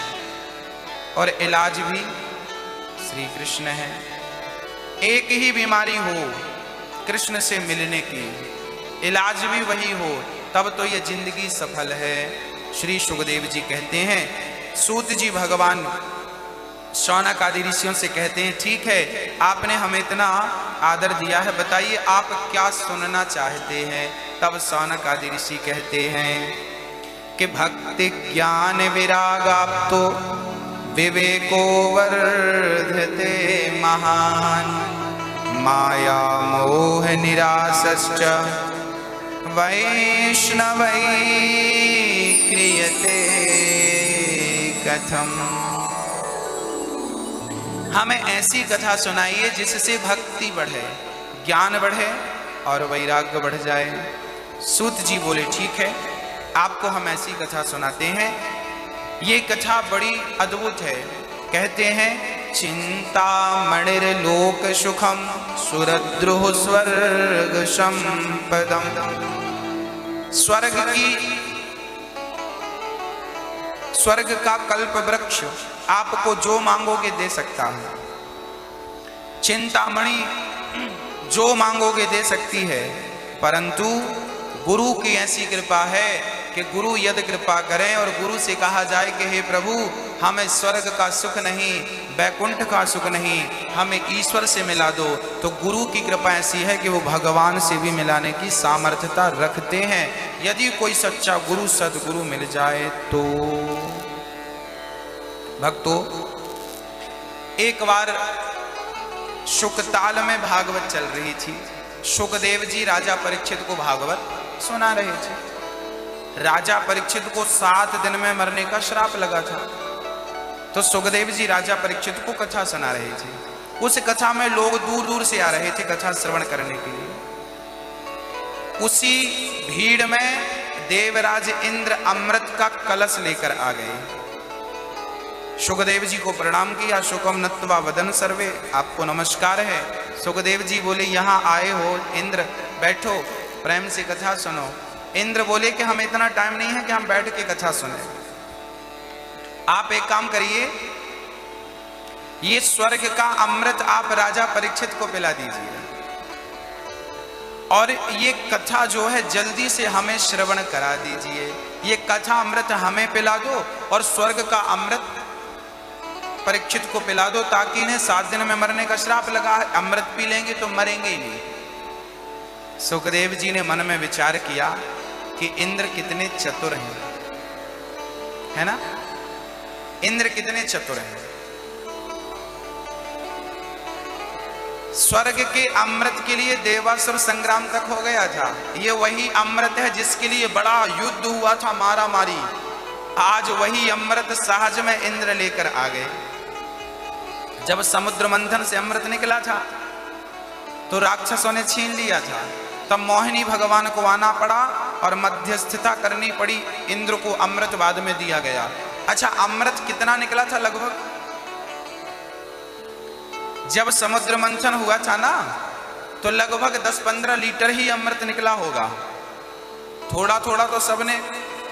और इलाज भी श्री कृष्ण है। एक ही बीमारी हो कृष्ण से मिलने की, इलाज भी वही हो, तब तो ये जिंदगी सफल है। श्री सुखदेव जी कहते हैं, सूत जी भगवान शौनक आदि ऋषियों से कहते हैं ठीक है आपने हमें इतना आदर दिया है, बताइए आप क्या सुनना चाहते हैं। तब शौनक आदि ऋषि कहते हैं कि भक्ति ज्ञान विरागाप्तो विवेको वर्धते महान, माया मोह निरासश्च वैष्णवै क्रियते कथम। हमें ऐसी कथा सुनाइए जिससे भक्ति बढ़े, ज्ञान बढ़े और वैराग्य बढ़ जाए। सूत जी बोले ठीक है आपको हम ऐसी कथा सुनाते हैं। ये कथा बड़ी अद्भुत है। कहते हैं चिंतामणिर लोक सुखम सुरद्रुह स्वर्ग संपदम। स्वर्ग का कल्प वृक्ष आपको जो मांगोगे दे सकता है। चिंतामणि जो मांगोगे दे सकती है, परंतु गुरु की ऐसी कृपा है कि गुरु यदि कृपा करें और गुरु से कहा जाए कि हे प्रभु हमें स्वर्ग का सुख नहीं, बैकुंठ का सुख नहीं, हमें ईश्वर से मिला दो, तो गुरु की कृपा ऐसी है कि वो भगवान से भी मिलाने की सामर्थ्यता रखते हैं। यदि कोई सच्चा गुरु सदगुरु मिल जाए तो भक्तों, एक बार शुकताल में भागवत चल रही थी। शुकदेव जी राजा परीक्षित को भागवत सुना रहे थे। राजा परीक्षित को 7 दिन में मरने का श्राप लगा था, तो सुखदेव जी राजा परीक्षित को कथा सुना रहे थे। उस कथा में लोग दूर दूर से आ रहे थे कथा श्रवण करने के लिए। उसी भीड़ में देवराज इंद्र अमृत का कलश लेकर आ गए। सुखदेव जी को प्रणाम किया। शुकम नत्वा वदन सर्वे, आपको नमस्कार है। सुखदेव जी बोले, यहाँ आए हो इंद्र, बैठो, प्रेम से कथा सुनो। इंद्र बोले कि हम इतना टाइम नहीं है कि हम बैठ के कथा सुने। आप एक काम करिए, ये स्वर्ग का अमृत आप राजा परीक्षित को पिला दीजिए, और ये कथा जो है जल्दी से हमें श्रवण करा दीजिए। ये कथा अमृत हमें पिला दो और स्वर्ग का अमृत परीक्षित को पिला दो, ताकि इन्हें 7 दिन में मरने का श्राप लगा है। अमृत पी लेंगे तो मरेंगे ही नहीं। सुखदेव जी ने मन में विचार किया कि इंद्र कितने चतुर हैं, है ना? इंद्र कितने चतुर हैं। स्वर्ग के अमृत के लिए देवासुर संग्राम तक हो गया था। ये वही अमृत है जिसके लिए बड़ा युद्ध हुआ था, मारा मारी। आज वही अमृत सहज में इंद्र लेकर आ गए। जब समुद्र मंथन से अमृत निकला था तो राक्षसों ने छीन लिया था। तब मोहिनी भगवान को आना पड़ा और मध्यस्थता करनी पड़ी। इंद्र को अमृत बाद में दिया गया। अच्छा, अमृत कितना निकला था? लगभग जब समुद्र मंथन हुआ था ना, तो लगभग 10-15 लीटर ही अमृत निकला होगा। थोड़ा थोड़ा तो सबने,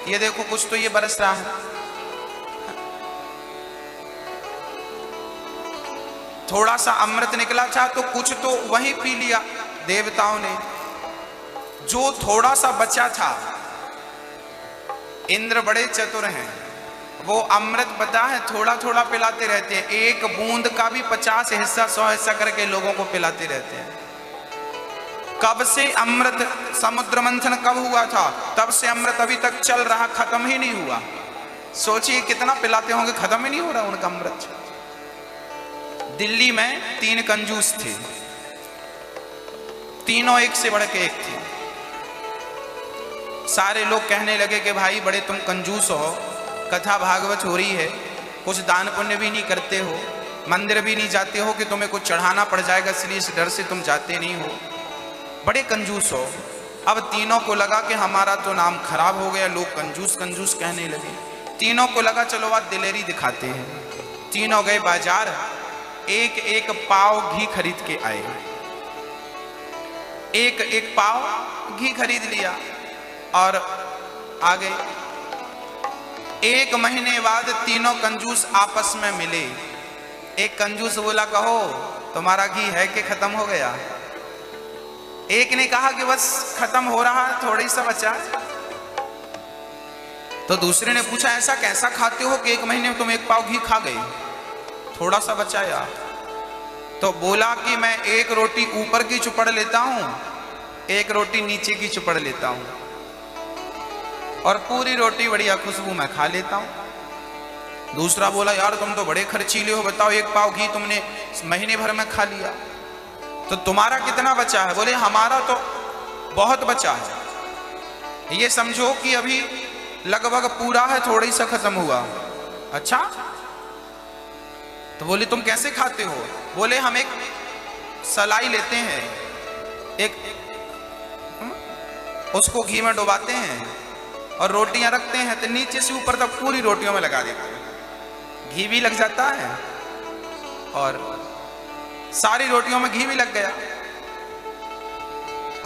ये देखो कुछ तो ये बरस रहा है, थोड़ा सा अमृत निकला था तो कुछ तो वही पी लिया देवताओं ने। जो थोड़ा सा बचा था, इंद्र बड़े चतुर हैं, वो अमृत पता है थोड़ा थोड़ा पिलाते रहते हैं। एक बूंद का भी 50 हिस्सा 100 हिस्सा करके लोगों को पिलाते रहते हैं। कब से अमृत, समुद्र मंथन कब हुआ था, तब से अमृत अभी तक चल रहा, खत्म ही नहीं हुआ। सोचिए कितना पिलाते होंगे, खत्म ही नहीं हो रहा उनका अमृत। दिल्ली में 3 कंजूस थे, तीनों एक से बढ़ के एक थे। सारे लोग कहने लगे कि भाई बड़े तुम कंजूस हो, कथा भागवत हो रही है, कुछ दान पुण्य भी नहीं करते हो, मंदिर भी नहीं जाते हो कि तुम्हें कुछ चढ़ाना पड़ जाएगा, इसलिए इस डर से तुम जाते नहीं हो, बड़े कंजूस हो। अब तीनों को लगा कि हमारा तो नाम खराब हो गया, लोग कंजूस कंजूस कहने लगे। तीनों को लगा चलो आज दिलेरी दिखाते हैं। तीनों गए बाजार, एक एक पाव घी खरीद के आए। एक एक पाव घी खरीद लिया और आ गए। 1 महीने बाद तीनों कंजूस आपस में मिले। एक कंजूस बोला, कहो तुम्हारा घी है कि खत्म हो गया? एक ने कहा कि बस खत्म हो रहा, थोड़ी सा बचा। तो दूसरे ने पूछा, ऐसा कैसा खाते हो कि 1 महीने में तुम 1 पाव घी खा गए, थोड़ा सा बचाया? तो बोला कि मैं 1 रोटी ऊपर की चुपड़ लेता हूं, 1 रोटी नीचे की चुपड़ लेता हूं, और पूरी रोटी बढ़िया खुशबू में खा लेता हूं। दूसरा बोला, यार तुम तो बड़े खर्चीले हो, बताओ 1 पाव घी तुमने महीने भर में खा लिया, तो तुम्हारा कितना बचा है? बोले हमारा तो बहुत बचा है, ये समझो कि अभी लगभग पूरा है, थोड़ी सा खत्म हुआ। अच्छा, तो बोले तुम कैसे खाते हो? बोले हम एक सलाई लेते हैं, एक उसको घी में डुबाते हैं और रोटियां रखते हैं, तो नीचे से ऊपर तक पूरी रोटियों में लगा देते हैं, घी भी लग जाता है और सारी रोटियों में घी भी लग गया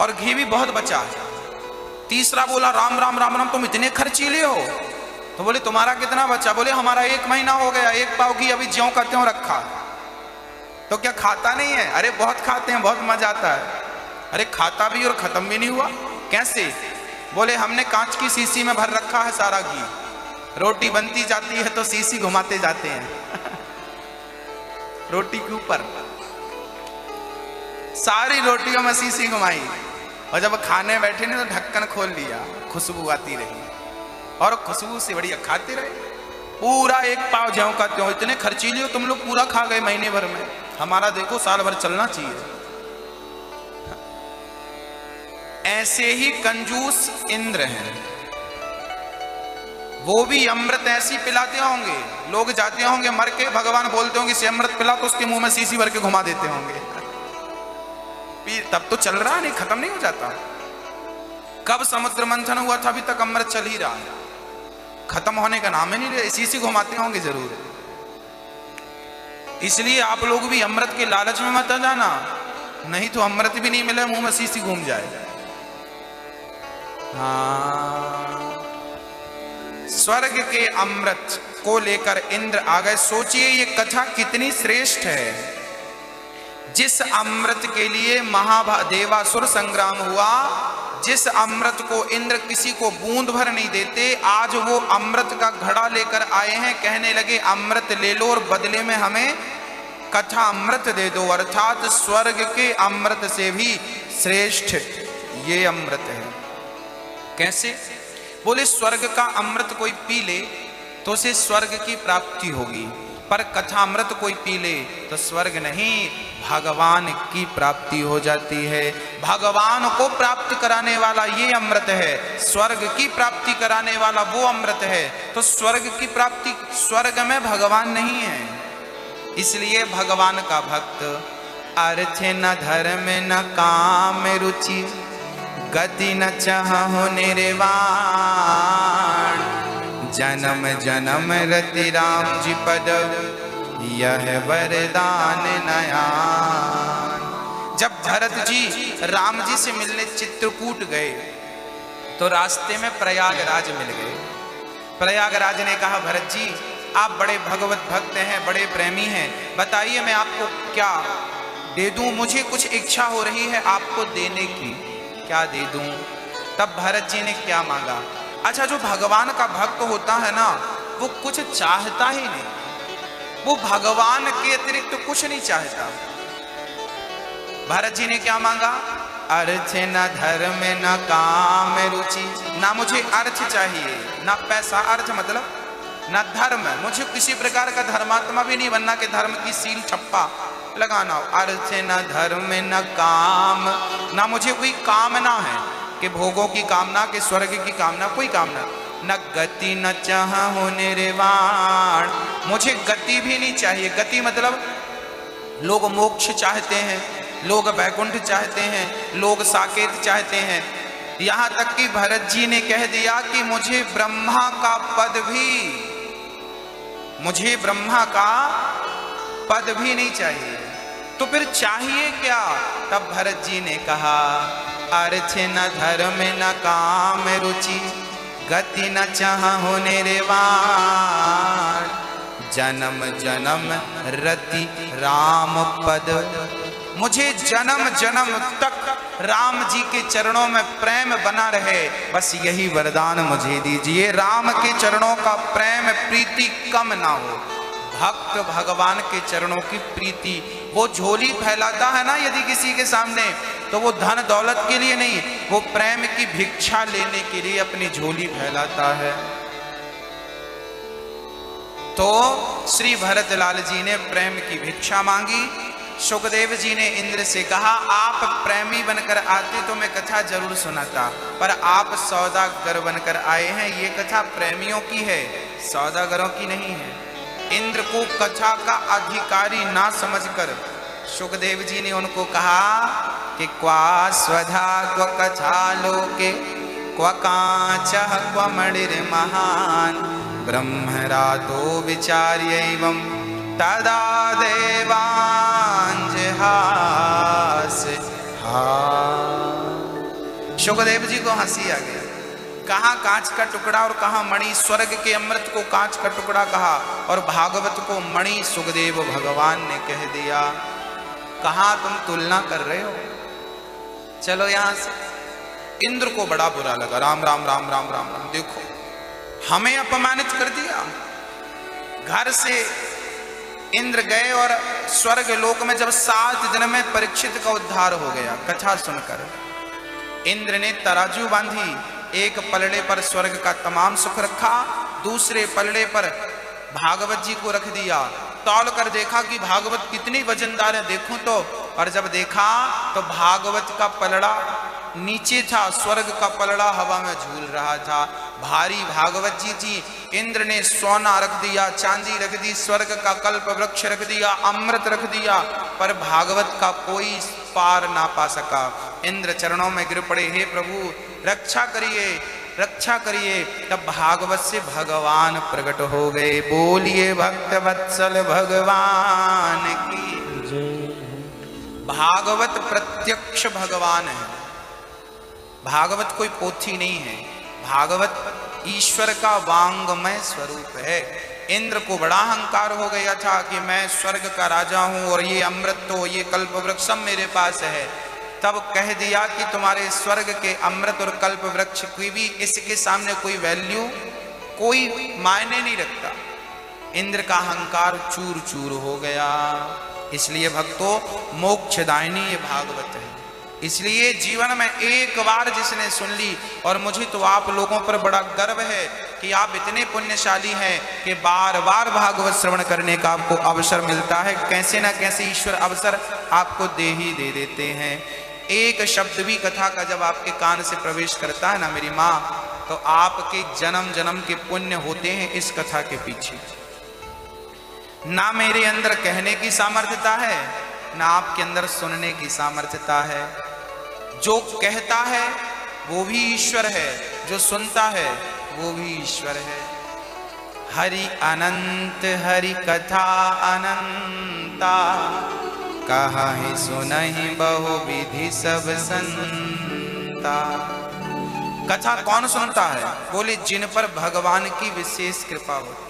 और घी भी बहुत बचा। तीसरा बोला, राम राम राम राम, तुम इतने खर्चीले हो? तो बोले तुम्हारा कितना बचा? बोले हमारा 1 महीना हो गया, 1 पाव घी अभी ज्यों का त्यों रखा। तो क्या खाता नहीं है? अरे बहुत खाते हैं, बहुत मजा आता है। अरे खाता भी और खत्म भी नहीं हुआ, कैसे? बोले हमने कांच की शीशी में भर रखा है सारा घी, रोटी बनती जाती है तो शीशी घुमाते जाते हैं रोटी के ऊपर सारी रोटियों में शीशी घुमाई, और जब खाने बैठे ने तो ढक्कन खोल लिया, खुशबू आती रही और खुशबू से बढ़िया खाते रहे। पूरा एक पाव गेहूं का त्यों, इतने खर्चीले हो तुम लोग, पूरा खा गए महीने भर में। हमारा देखो साल भर चलना चाहिए। ऐसे ही कंजूस इंद्र हैं, वो भी अमृत ऐसी पिलाते होंगे, लोग जाते होंगे मर के, भगवान बोलते होंगे इसे अमृत पिला, तो उसके मुंह में शीशी भर के घुमा देते होंगे। तब तो चल रहा नहीं, खत्म नहीं हो जाता। कब समुद्र मंथन हुआ था, अभी तक अमृत चल ही रहा है, खत्म होने का नाम ही नहीं रहा, शीशी घुमाते होंगे जरूर। इसलिए आप लोग भी अमृत के लालच में मत जाना, नहीं तो अमृत भी नहीं मिले, मुंह में शीशी घूम जाए। हाँ, स्वर्ग के अमृत को लेकर इंद्र आ गए। सोचिए ये कथा कितनी श्रेष्ठ है। जिस अमृत के लिए महादेवासुर संग्राम हुआ, जिस अमृत को इंद्र किसी को बूंद भर नहीं देते, आज वो अमृत का घड़ा लेकर आए हैं, कहने लगे अमृत ले लो और बदले में हमें कथा अमृत दे दो। अर्थात स्वर्ग के अमृत से भी श्रेष्ठ ये अमृत है। कैसे? बोले स्वर्ग का अमृत कोई पी ले तो उसे स्वर्ग की प्राप्ति होगी, पर कथा अमृत कोई पी ले तो स्वर्ग नहीं, भगवान की प्राप्ति हो जाती है। भगवान को प्राप्त कराने वाला ये अमृत है, स्वर्ग की प्राप्ति कराने वाला वो अमृत है। तो स्वर्ग की प्राप्ति, स्वर्ग में भगवान नहीं है, इसलिए भगवान का भक्त अर्थ न धर्म न काम रुचि, गति न चाहु निर्वाण, जन्म जन्म रति राम जी पद, यह वरदान नयान। जब भरत जी राम जी से मिलने चित्रकूट गए तो रास्ते में प्रयागराज मिल गए। प्रयागराज ने कहा भरत जी आप बड़े भगवत भक्त हैं, बड़े प्रेमी हैं, बताइए मैं आपको क्या दे दूं, मुझे कुछ इच्छा हो रही है आपको देने की, क्या दे दूं? तब भरत जी ने क्या मांगा? अच्छा, जो भगवान का भक्त होता है ना, वो कुछ चाहता ही नहीं, वो भगवान के अतिरिक्त तो कुछ नहीं चाहता। भरत जी ने क्या मांगा? अर्थ न धर्म न काम रुचि, ना मुझे अर्थ चाहिए ना पैसा, अर्थ मतलब न धर्म, मुझे किसी प्रकार का धर्मात्मा भी नहीं बनना कि धर्म की सील ठप्पा लगाना हो। अर्थ न धर्म न काम, ना मुझे कोई कामना है कि भोगों की कामना, कि स्वर्ग की कामना, कोई कामना। न गति न चाहु निर्वाण, मुझे गति भी नहीं चाहिए। गति मतलब लोग मोक्ष चाहते हैं, लोग वैकुंठ चाहते हैं, लोग साकेत चाहते हैं। यहाँ तक कि भरत जी ने कह दिया कि मुझे ब्रह्मा का पद भी, मुझे ब्रह्मा का पद भी नहीं चाहिए, तो फिर चाहिए क्या? तब भरत जी ने कहा अर्थ न धर्म न काम रुचि, गति न चाहु निर्वाण, जन्म जन्म रति राम पद, मुझे जन्म जन्म तक राम जी के चरणों में प्रेम बना रहे, बस यही वरदान मुझे दीजिए। राम के चरणों का प्रेम प्रीति कम ना हो। भक्त भगवान के चरणों की प्रीति, वो झोली फैलाता है ना यदि किसी के सामने, तो वो धन दौलत के लिए नहीं, वो प्रेम की भिक्षा लेने के लिए अपनी झोली फैलाता है। तो श्री भरतलाल जी ने प्रेम की भिक्षा मांगी। सुखदेव जी ने इंद्र से कहा आप प्रेमी बनकर आते तो मैं कथा जरूर सुनाता, पर आप सौदागर बनकर आए हैं, ये कथा प्रेमियों की है, सौदागरों की नहीं है। इंद्र को कथा का अधिकारी ना समझकर सुखदेव जी ने उनको कहा कि क्वा स्वधा क्व कथा लोके क्व कांचः क्व मणिर् महान, ब्रह्मरातो विचार्यैवं तदा देवांजहास। सुखदेव जी को हंसी आ गया, कहाँ कांच का टुकड़ा और कहाँ मणि। स्वर्ग के अमृत को कांच का टुकड़ा कहा और भागवत को मणि सुखदेव भगवान ने कह दिया। कहाँ तुम तुलना कर रहे हो? चलो यहां से। इंद्र को बड़ा बुरा लगा, राम राम राम राम राम राम, देखो हमें अपमानित कर दिया। घर से इंद्र गए और स्वर्ग लोक में जब 7 दिन में परीक्षित का उद्धार हो गया। कथा सुनकर इंद्र ने तराजू बांधी, एक पलड़े पर स्वर्ग का तमाम सुख रखा, दूसरे पलड़े पर भागवत जी को रख दिया, तौल कर देखा कि भागवत कितनी वजनदार है देखूं तो, और जब देखा तो भागवत का पलड़ा नीचे था, स्वर्ग का पलड़ा हवा में झूल रहा था। भारी भागवत जी थी। इंद्र ने सोना रख दिया, चांदी रख दी, स्वर्ग का कल्प वृक्ष रख दिया, अमृत रख दिया, पर भागवत का कोई पार ना पा सका। इंद्र चरणों में गिर पड़े, हे प्रभु रक्षा करिए, रक्षा करिए। तब भागवत से भगवान प्रकट हो गए। बोलिए भक्त वत्सल भगवान की। भागवत प्रत्यक्ष भगवान है, भागवत कोई पोथी नहीं है, भागवत ईश्वर का वांगमय स्वरूप है। इंद्र को बड़ा अहंकार हो गया था कि मैं स्वर्ग का राजा हूं और ये अमृत तो ये कल्प वृक्ष सब मेरे पास है। तब कह दिया कि तुम्हारे स्वर्ग के अमृत और कल्प वृक्ष की भी इसके सामने कोई वैल्यू, कोई मायने नहीं रखता। इंद्र का अहंकार चूर चूर हो गया। इसलिए भक्तों मोक्षदायिनी ये भागवत है। इसलिए जीवन में एक बार जिसने सुन ली, और मुझे तो आप लोगों पर बड़ा गर्व है कि आप इतने पुण्यशाली हैं कि बार बार भागवत श्रवण करने का आपको अवसर मिलता है। कैसे ना कैसे ईश्वर अवसर आपको दे ही दे देते हैं। एक शब्द भी कथा का जब आपके कान से प्रवेश करता है ना मेरी माँ, तो आपके जन्म जन्म के पुण्य होते हैं इस कथा के पीछे। ना मेरे अंदर कहने की सामर्थ्यता है, ना आपके अंदर सुनने की सामर्थ्यता है। जो कहता है वो भी ईश्वर है, जो सुनता है वो भी ईश्वर है। हरि अनंत हरि कथा अनंता, कहाहि सुनहि बहु विधि सब संता। कथा कौन सुनता है? बोले जिन पर भगवान की विशेष कृपा होती।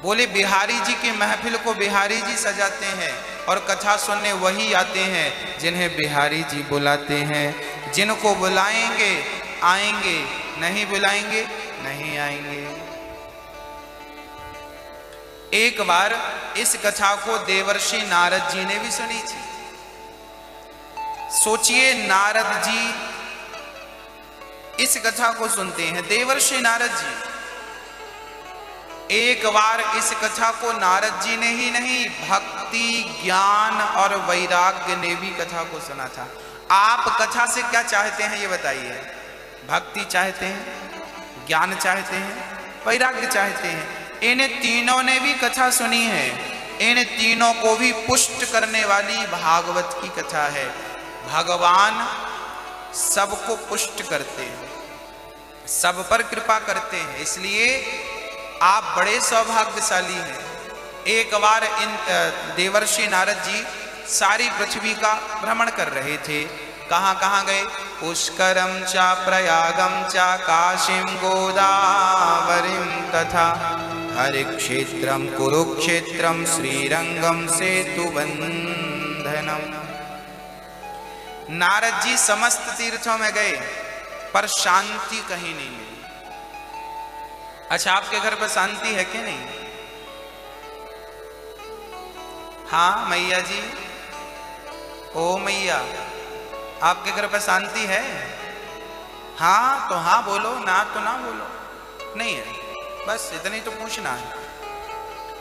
बोले बिहारी जी की महफिल को बिहारी जी सजाते हैं और कथा सुनने वही आते हैं जिन्हें बिहारी जी बुलाते हैं। जिनको बुलाएंगे आएंगे, नहीं बुलाएंगे नहीं आएंगे। एक बार इस कथा को देवर्षि नारद जी ने भी सुनी थी। सोचिए नारद जी इस कथा को सुनते हैं, देवर्षि नारद जी। एक बार इस कथा को नारद जी ने ही नहीं, भक्ति ज्ञान और वैराग्य ने भी कथा को सुना था। आप कथा से क्या चाहते हैं ये बताइए? भक्ति चाहते हैं, ज्ञान चाहते हैं, वैराग्य चाहते हैं। इन तीनों ने भी कथा सुनी है। इन तीनों को भी पुष्ट करने वाली भागवत की कथा है। भगवान सबको पुष्ट करते हैं, सब पर कृपा करते हैं। इसलिए आप बड़े सौभाग्यशाली हैं। एक बार इन देवर्षि नारद जी सारी पृथ्वी का भ्रमण कर रहे थे। कहाँ कहाँ गए? पुष्करम चा प्रयागम चा काशीम गोदावरीम तथा हरिक्षेत्रम कुरुक्षेत्रम श्रीरंगम सेतुबंधनम। नारद जी समस्त तीर्थों में गए पर शांति कहीं नहीं मिली। अच्छा, आपके घर पर शांति है कि नहीं? हाँ मैया जी, ओ मैया, आपके घर पर शांति है? हाँ तो हाँ बोलो, ना तो ना बोलो। नहीं है, बस इतनी तो पूछना है।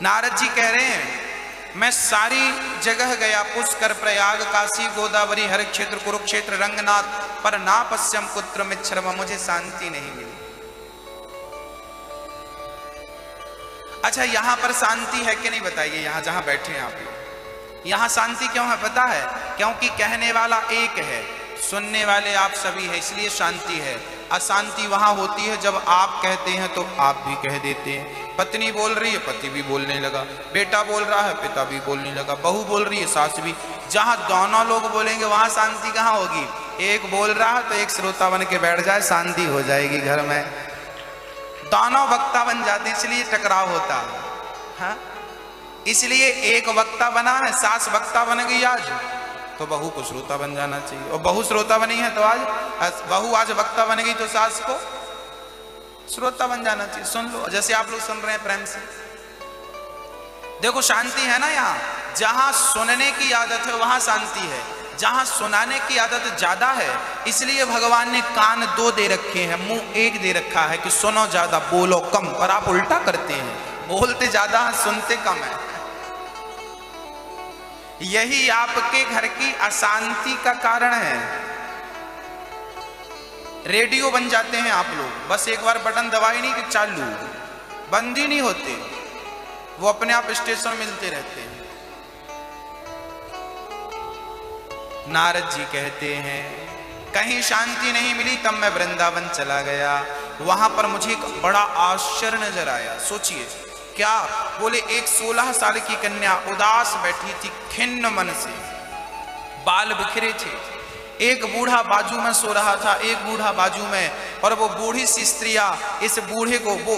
नारद जी कह रहे हैं मैं सारी जगह गया, पुष्कर प्रयाग काशी गोदावरी हर क्षेत्र कुरुक्षेत्र रंगनाथ, पर ना पश्यम पुत्र मिच्छर्म, मुझे शांति नहीं मिली। अच्छा, यहां पर शांति है कि नहीं बताइए? यहां जहां बैठे हैं आप लोग, यहां शांति क्यों है पता है? क्योंकि कहने वाला एक है, सुनने वाले आप सभी हैं, इसलिए शांति है। अशांति वहां होती है जब आप कहते हैं तो आप भी कह देते हैं। पत्नी बोल रही है, पति भी बोलने लगा, बेटा बोल रहा है, पिता भी बोलने लगा, बहू बोल रही है, सास भी। जहां दोनों लोग बोलेंगे वहां शांति कहाँ होगी? एक बोल रहा है तो एक श्रोता बन के बैठ जाए, शांति हो जाएगी घर में। दोनों वक्ता बन जाते, इसलिए टकराव होता है। हाँ? इसलिए एक वक्ता बना है, सास वक्ता बन गई आज, तो बहू को श्रोता बन जाना चाहिए। और बहू श्रोता बनी है तो आज बहू आज वक्ता बन गई तो सास को श्रोता बन जाना चाहिए। सुन लो, जैसे आप लोग सुन रहे हैं प्रेम से। देखो शांति है ना, यहाँ जहां सुनने की आदत है वहां शांति है, जहां सुनाने की आदत ज्यादा है इसलिए भगवान ने कान 2 दे रखे हैं, मुंह 1 दे रखा है कि सुनो ज्यादा बोलो कम। और आप उल्टा करते हैं, बोलते ज्यादा हैं, सुनते कम है। यही आपके घर की अशांति का कारण है। रेडियो बन जाते हैं आप लोग, बस एक बार बटन दबाई नहीं कि चालू, बंद ही नहीं होते, वो अपने आप स्टेशन मिलते रहते हैं। नारद जी कहते हैं कहीं शांति नहीं मिली, तब मैं वृंदावन चला गया। वहां पर मुझे एक बड़ा आश्चर्य नजर आया। सोचिए क्या? बोले एक 16 साल की कन्या उदास बैठी थी, खिन्न मन से, बाल बिखरे थे। एक बूढ़ा बाजू में सो रहा था, एक बूढ़ा बाजू में, और वो बूढ़ी सी स्त्रियां इस बूढ़े को, वो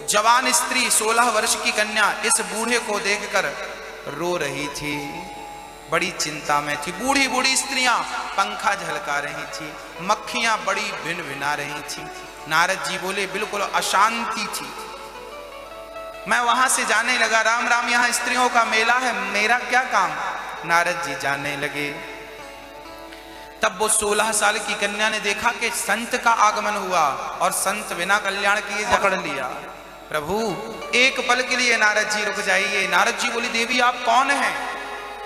जवान स्त्री 16 वर्ष की कन्या इस बूढ़े को देखकर रो रही थी, बड़ी चिंता में थी। बूढ़ी बूढ़ी स्त्रियां पंखा झलका रही थी, मक्खियां बड़ी भिन भिना रही थी। नारद जी बोले बिल्कुल अशांति थी। मैं वहां से जाने लगा, राम राम यहाँ स्त्रियों का मेला है, मेरा क्या काम? नारद जी जाने लगे। तब वो 16 साल की कन्या ने देखा कि संत का आगमन हुआ, और संत बिना कल्याण किए पकड़ लिया। प्रभु एक पल के लिए नारद जी रुक जाइए। नारद जी बोली देवी आप कौन हैं?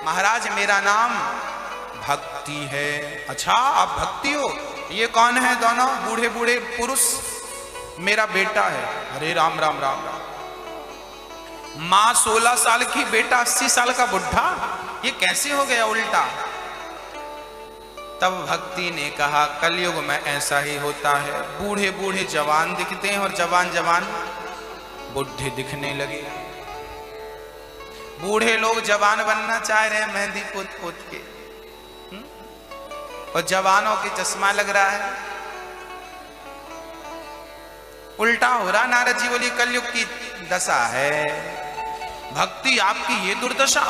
महाराज मेरा नाम भक्ति है। अच्छा आप भक्ति हो? ये कौन है दोनों बूढ़े बूढ़े पुरुष? मेरा बेटा है। अरे राम राम राम राम। माँ 16 साल की, बेटा 80 साल का बुढ़ा, ये कैसे हो गया उल्टा? तब भक्ति ने कहा कलयुग में ऐसा ही होता है, बूढ़े बूढ़े जवान दिखते हैं और जवान जवान बुढ़े दिखने लगे। बूढ़े लोग जवान बनना चाह रहे हैं मेहंदी पोत पोत के, और जवानों के चश्मा लग रहा है, उल्टा हो रहा। नारद जी बोली कलयुग की दशा है। भक्ति आपकी ये दुर्दशा?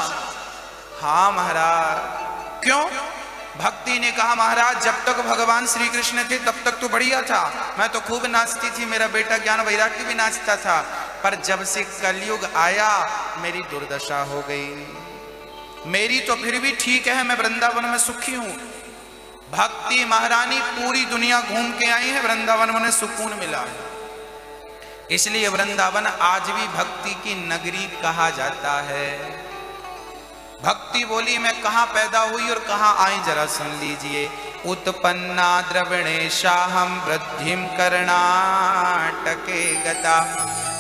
हाँ महाराज। क्यों? भक्ति ने कहा महाराज जब तक भगवान श्री कृष्ण थे तब तक तो बढ़िया था, मैं तो खूब नाचती थी, मेरा बेटा ज्ञान वैराग्य भी नाचता था, पर जब से कलयुग आया मेरी दुर्दशा हो गई। मेरी तो फिर भी ठीक है, मैं वृंदावन में सुखी हूं। भक्ति महारानी पूरी दुनिया घूम के आई है, वृंदावन में सुकून मिला है, इसलिए वृंदावन आज भी भक्ति की नगरी कहा जाता है। भक्ति बोली मैं कहां पैदा हुई और कहां आई, जरा सुन लीजिए। उत्पन्ना द्रविणेशाहम वृद्धिम कर्णाटके गता।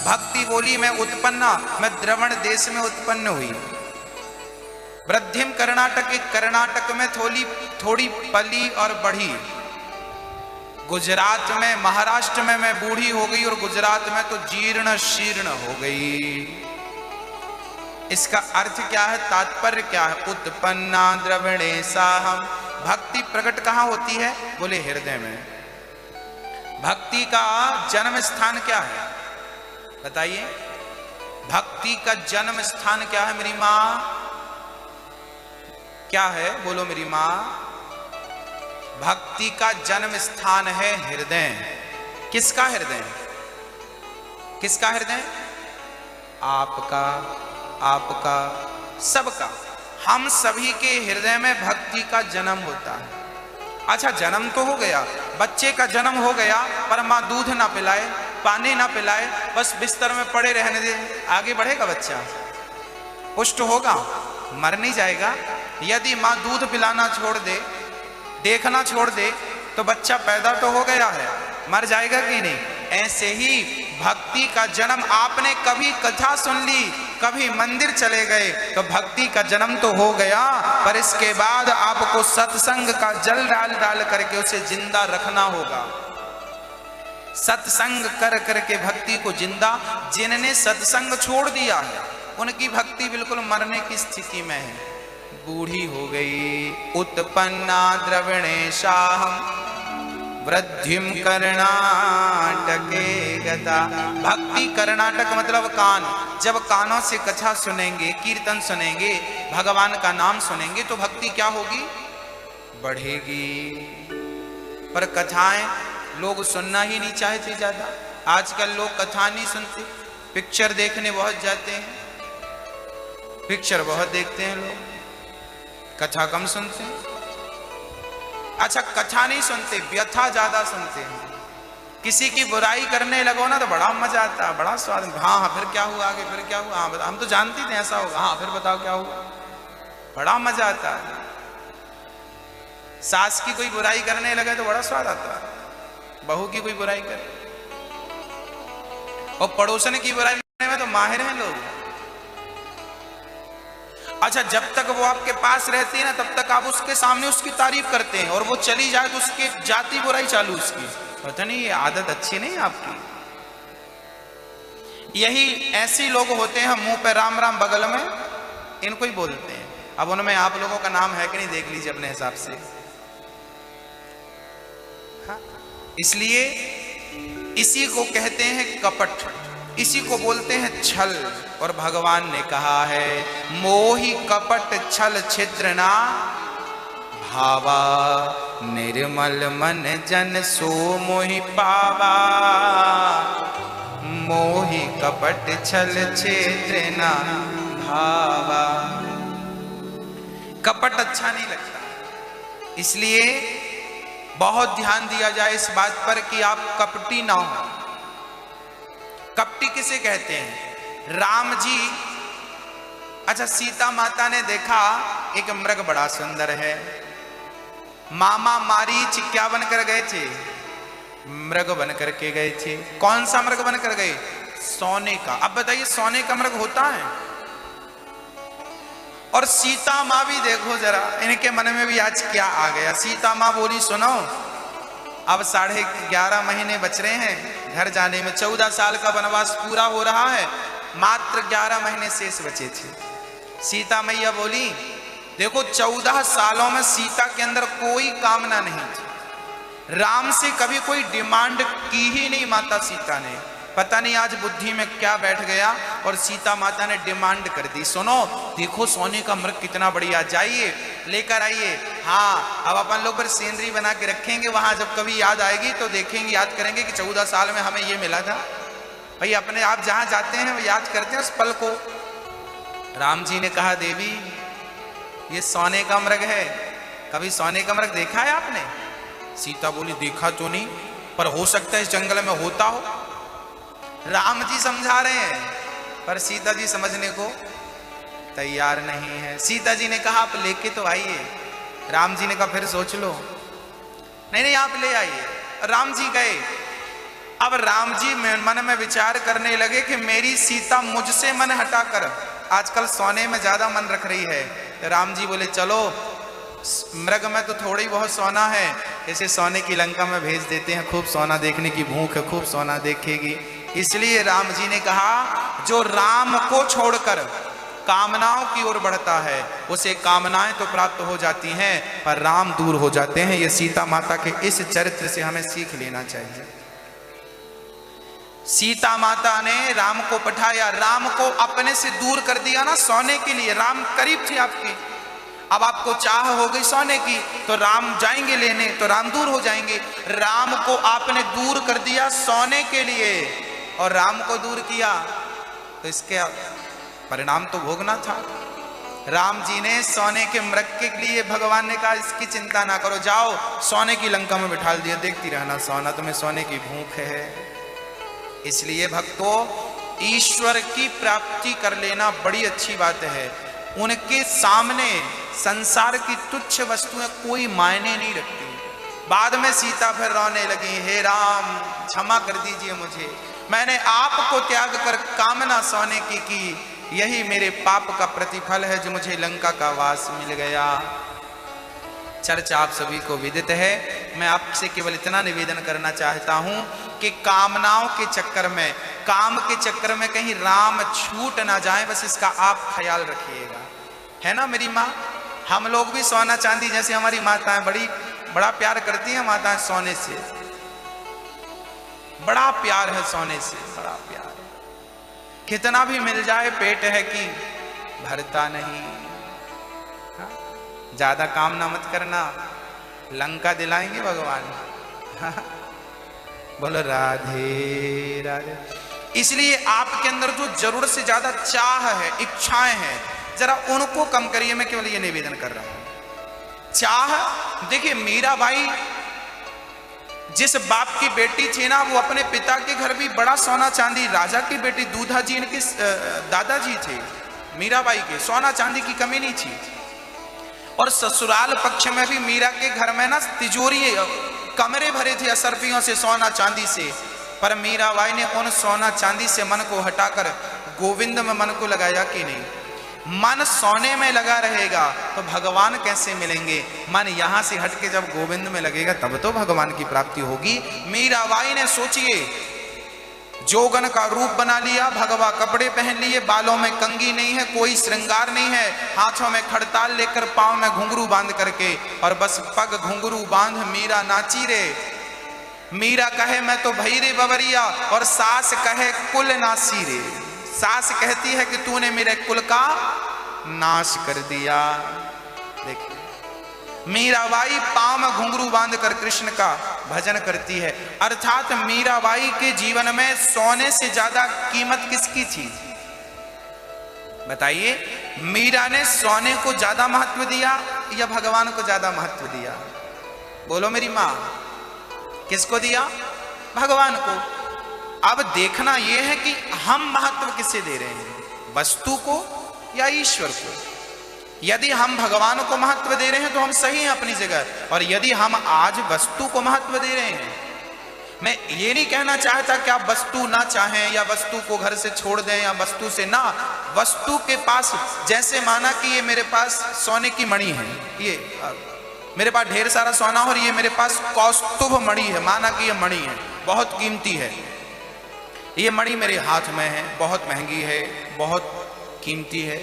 भक्ति बोली मैं उत्पन्ना, मैं द्रवण देश में उत्पन्न हुई। वृद्धिम कर्णाटके, कर्नाटक में थोड़ी पली और बढ़ी। गुजरात में, महाराष्ट्र में मैं बूढ़ी हो गई, और गुजरात में तो जीर्ण शीर्ण हो गई। इसका अर्थ क्या है, तात्पर्य क्या है? उत्पन्ना द्रविणेशाहम। भक्ति प्रकट कहां होती है? बोले हृदय में। भक्ति का जन्म स्थान क्या है बताइए? भक्ति का जन्म स्थान क्या है मेरी मां? क्या है? बोलो मेरी मां। भक्ति का जन्म स्थान है हृदय। किसका हृदय? किसका हृदय? आपका, आपका, सबका। हम सभी के हृदय में भक्ति का जन्म होता है। अच्छा जन्म तो हो गया, बच्चे का जन्म हो गया, पर माँ दूध ना पिलाए, पानी ना पिलाए, बस बिस्तर में पड़े रहने दे, आगे बढ़ेगा बच्चा? पुष्ट होगा? मर नहीं जाएगा? यदि माँ दूध पिलाना छोड़ दे, देखना छोड़ दे, तो बच्चा पैदा तो हो गया है, मर जाएगा कि नहीं? ऐसे ही भक्ति का जन्म, आपने कभी कथा सुन ली, कभी मंदिर चले गए, तो भक्ति का जन्म तो हो गया, पर इसके बाद आपको सत्संग का जल डाल डाल करके उसे जिंदा रखना होगा। सत्संग कर करके भक्ति को जिंदा। जिनने सत्संग छोड़ दिया है उनकी भक्ति बिल्कुल मरने की स्थिति में है, बूढ़ी हो गई। उत्पन्ना द्रविणेशाहम वृद्धिम कर्णाटके गता। भक्ति कर्नाटक मतलब कान। जब कानों से कथा सुनेंगे, कीर्तन सुनेंगे, भगवान का नाम सुनेंगे, तो भक्ति क्या होगी? बढ़ेगी। पर कथाएं लोग सुनना ही नहीं चाहते ज्यादा। आजकल लोग कथा नहीं सुनते, पिक्चर देखने बहुत जाते हैं, पिक्चर बहुत देखते हैं लोग, कथा कम सुनते हैं। अच्छा कथा नहीं सुनते, व्यथा ज्यादा सुनते हैं। किसी की बुराई करने लगो ना तो बड़ा मजा आता है, बड़ा स्वाद। हाँ हाँ फिर क्या हुआ आगे, फिर क्या हुआ, हाँ बता, हम तो जानते थे ऐसा होगा, हाँ फिर बताओ क्या हुआ, बड़ा मजा आता है। सास की कोई बुराई करने लगे तो बड़ा स्वाद आता है, बहू की कोई बुराई करे, और पड़ोसन की बुराई करने में तो माहिर हैं लोग। अच्छा, जब तक वो आपके पास रहती है ना तब तक आप उसके सामने उसकी तारीफ करते हैं, और वो चली जाए तो उसकी जाति बुराई चालू उसकी। पता नहीं ये आदत अच्छी नहीं आपकी। यही ऐसे लोग होते हैं मुंह पे राम राम बगल में, इनको ही बोलते हैं। अब उनमें आप लोगों का नाम है कि नहीं देख लीजिए अपने हिसाब से। हाँ? इसलिए इसी को कहते हैं कपट, इसी को बोलते हैं छल। और भगवान ने कहा है मोहि कपट छल छिद्र ना भावा, निर्मल मन जन सो मोहि पावा, मोहि कपट छल छिद्र ना भावा। कपट अच्छा नहीं लगता, इसलिए बहुत ध्यान दिया जाए इस बात पर कि आप कपटी ना हो। कपटी किसे कहते हैं? राम जी, अच्छा सीता माता ने देखा एक मृग बड़ा सुंदर है, मामा मारीच क्या बनकर गए थे? मृग बन करके गए थे। कौन सा मृग बनकर गए? सोने का। अब बताइए सोने का मृग होता है? और सीता माँ भी देखो जरा, इनके मन में भी आज क्या आ गया। सीता माँ बोली सुनो, अब 11.5 महीने बच रहे हैं घर जाने में, 14 साल का वनवास पूरा हो रहा है, मात्र 11 महीने शेष बचे थे। सीता मैया बोली देखो 14 सालों में सीता के अंदर कोई कामना नहीं थी, राम से कभी कोई डिमांड की ही नहीं माता सीता ने। पता नहीं आज बुद्धि में क्या बैठ गया और सीता माता ने डिमांड कर दी, सुनो देखो सोने का मृग कितना बढ़िया, जाइए लेकर आइए। हाँ, अब अपन लोग पर सीनरी बना के रखेंगे, वहां जब कभी याद आएगी तो देखेंगे, याद करेंगे कि 14 साल में हमें ये मिला था। भाई अपने आप जहां जाते हैं वो याद करते हैं उस पल को। राम जी ने कहा देवी ये सोने का मृग है, कभी सोने का मृग देखा है आपने? सीता बोली देखा तो नहीं, पर हो सकता है इस जंगल में होता हो। राम जी समझा रहे हैं पर सीता जी समझने को तैयार नहीं है। सीता जी ने कहा आप लेके तो आइए। राम जी ने कहा फिर सोच लो। नहीं नहीं आप ले आइए। राम जी गए। अब राम जी मन में विचार करने लगे कि मेरी सीता मुझसे मन हटाकर आजकल सोने में ज्यादा मन रख रही है। तो राम जी बोले चलो मृग में तो थोड़ी बहुत सोना है, इसे सोने की लंका में भेज देते हैं, खूब सोना देखने की भूख है, खूब सोना देखेगी। इसलिए राम जी ने कहा जो राम को छोड़कर कामनाओं की ओर बढ़ता है उसे कामनाएं तो प्राप्त हो जाती हैं पर राम दूर हो जाते हैं। ये सीता माता के इस चरित्र से हमें सीख लेना चाहिए। सीता माता ने राम को पठाया, राम को अपने से दूर कर दिया ना सोने के लिए। राम करीब थे आपके, अब आपको चाह हो गई सोने की तो राम जाएंगे लेने, तो राम दूर हो जाएंगे। राम को आपने दूर कर दिया सोने के लिए और राम को दूर किया तो इसके परिणाम तो भोगना था। राम जी ने सोने के मृग के लिए भगवान ने कहा इसकी चिंता ना करो, जाओ सोने की लंका में बिठा दिया, देखती रहना सोना, तुम्हें सोने की भूख है। इसलिए भक्तों ईश्वर की प्राप्ति कर लेना बड़ी अच्छी बात है। उनके सामने संसार की तुच्छ वस्तुएं कोई मायने नहीं रखती। बाद में सीता फिर रोने लगी, हे राम क्षमा कर दीजिए मुझे, मैंने आपको त्याग कर कामना सोने की, यही मेरे पाप का प्रतिफल है जो मुझे लंका का वास मिल गया। चर्चा आप सभी को विदित है। मैं आपसे केवल इतना निवेदन करना चाहता हूं कि कामनाओं के चक्कर में, काम के चक्कर में कहीं राम छूट ना जाए, बस इसका आप ख्याल रखिएगा। है ना मेरी माँ, हम लोग भी सोना चांदी जैसे हमारी माताएं बड़ा प्यार करती हैं, माताएं सोने से बड़ा प्यार है, सोने से बड़ा प्यार है। कितना भी मिल जाए पेट है कि भरता नहीं। हाँ? ज्यादा काम ना मत करना, लंका दिलाएंगे भगवान। हाँ? बोलो राधे राधे। इसलिए आपके अंदर जो जरूरत से ज्यादा चाह है, इच्छाएं हैं, जरा उनको कम करिए। मैं केवल ये निवेदन कर रहा हूं। चाह देखिए मीरा बाई जिस बाप की बेटी थी ना, वो अपने पिता के घर भी बड़ा सोना चांदी, राजा की बेटी दूधा जी इनके दादाजी थे मीराबाई के, सोना चांदी की कमी नहीं थी। और ससुराल पक्ष में भी मीरा के घर में ना तिजोरी कमरे भरे थे असरफियों से, सोना चांदी से। पर मीराबाई ने उन सोना चांदी से मन को हटाकर गोविंद में मन को लगाया कि नहीं, मन सोने में लगा रहेगा तो भगवान कैसे मिलेंगे, मन यहां से हटके जब गोविंद में लगेगा तब तो भगवान की प्राप्ति होगी। मीराबाई ने सोचिए जोगन का रूप बना लिया, भगवा कपड़े पहन लिए, बालों में कंगी नहीं है, कोई श्रृंगार नहीं है, हाथों में खड़ताल लेकर पांव में घुंघरू बांध करके, और बस पग घुंघरू बांध मीरा नाची रे। मीरा कहे मैं तो भई रे बवरिया, और सास कहे कुल नासी रे। सास कहती है कि तूने मेरे कुल का नाश कर दिया। देखिए मीराबाई पांव में घुंघरू बांध कर कृष्ण का भजन करती है। अर्थात मीराबाई के जीवन में सोने से ज्यादा कीमत किसकी थी बताइए? मीरा ने सोने को ज्यादा महत्व दिया या भगवान को ज्यादा महत्व दिया? बोलो मेरी मां, किसको दिया? भगवान को। अब देखना यह है कि हम महत्व किसे दे रहे हैं, वस्तु को या ईश्वर को। यदि हम भगवान को महत्व दे रहे हैं तो हम सही हैं अपनी जगह, और यदि हम आज वस्तु को महत्व दे रहे हैं, मैं ये नहीं कहना चाहता कि आप वस्तु ना चाहें या वस्तु को घर से छोड़ दें या वस्तु से ना, वस्तु के पास जैसे माना कि ये मेरे पास सोने की मणि है, ये मेरे पास ढेर सारा सोना और ये मेरे पास कौस्तुभ मणि है, माना कि ये मणि है, बहुत कीमती है, ये मणि मेरे हाथ में है, बहुत महंगी है, बहुत कीमती है।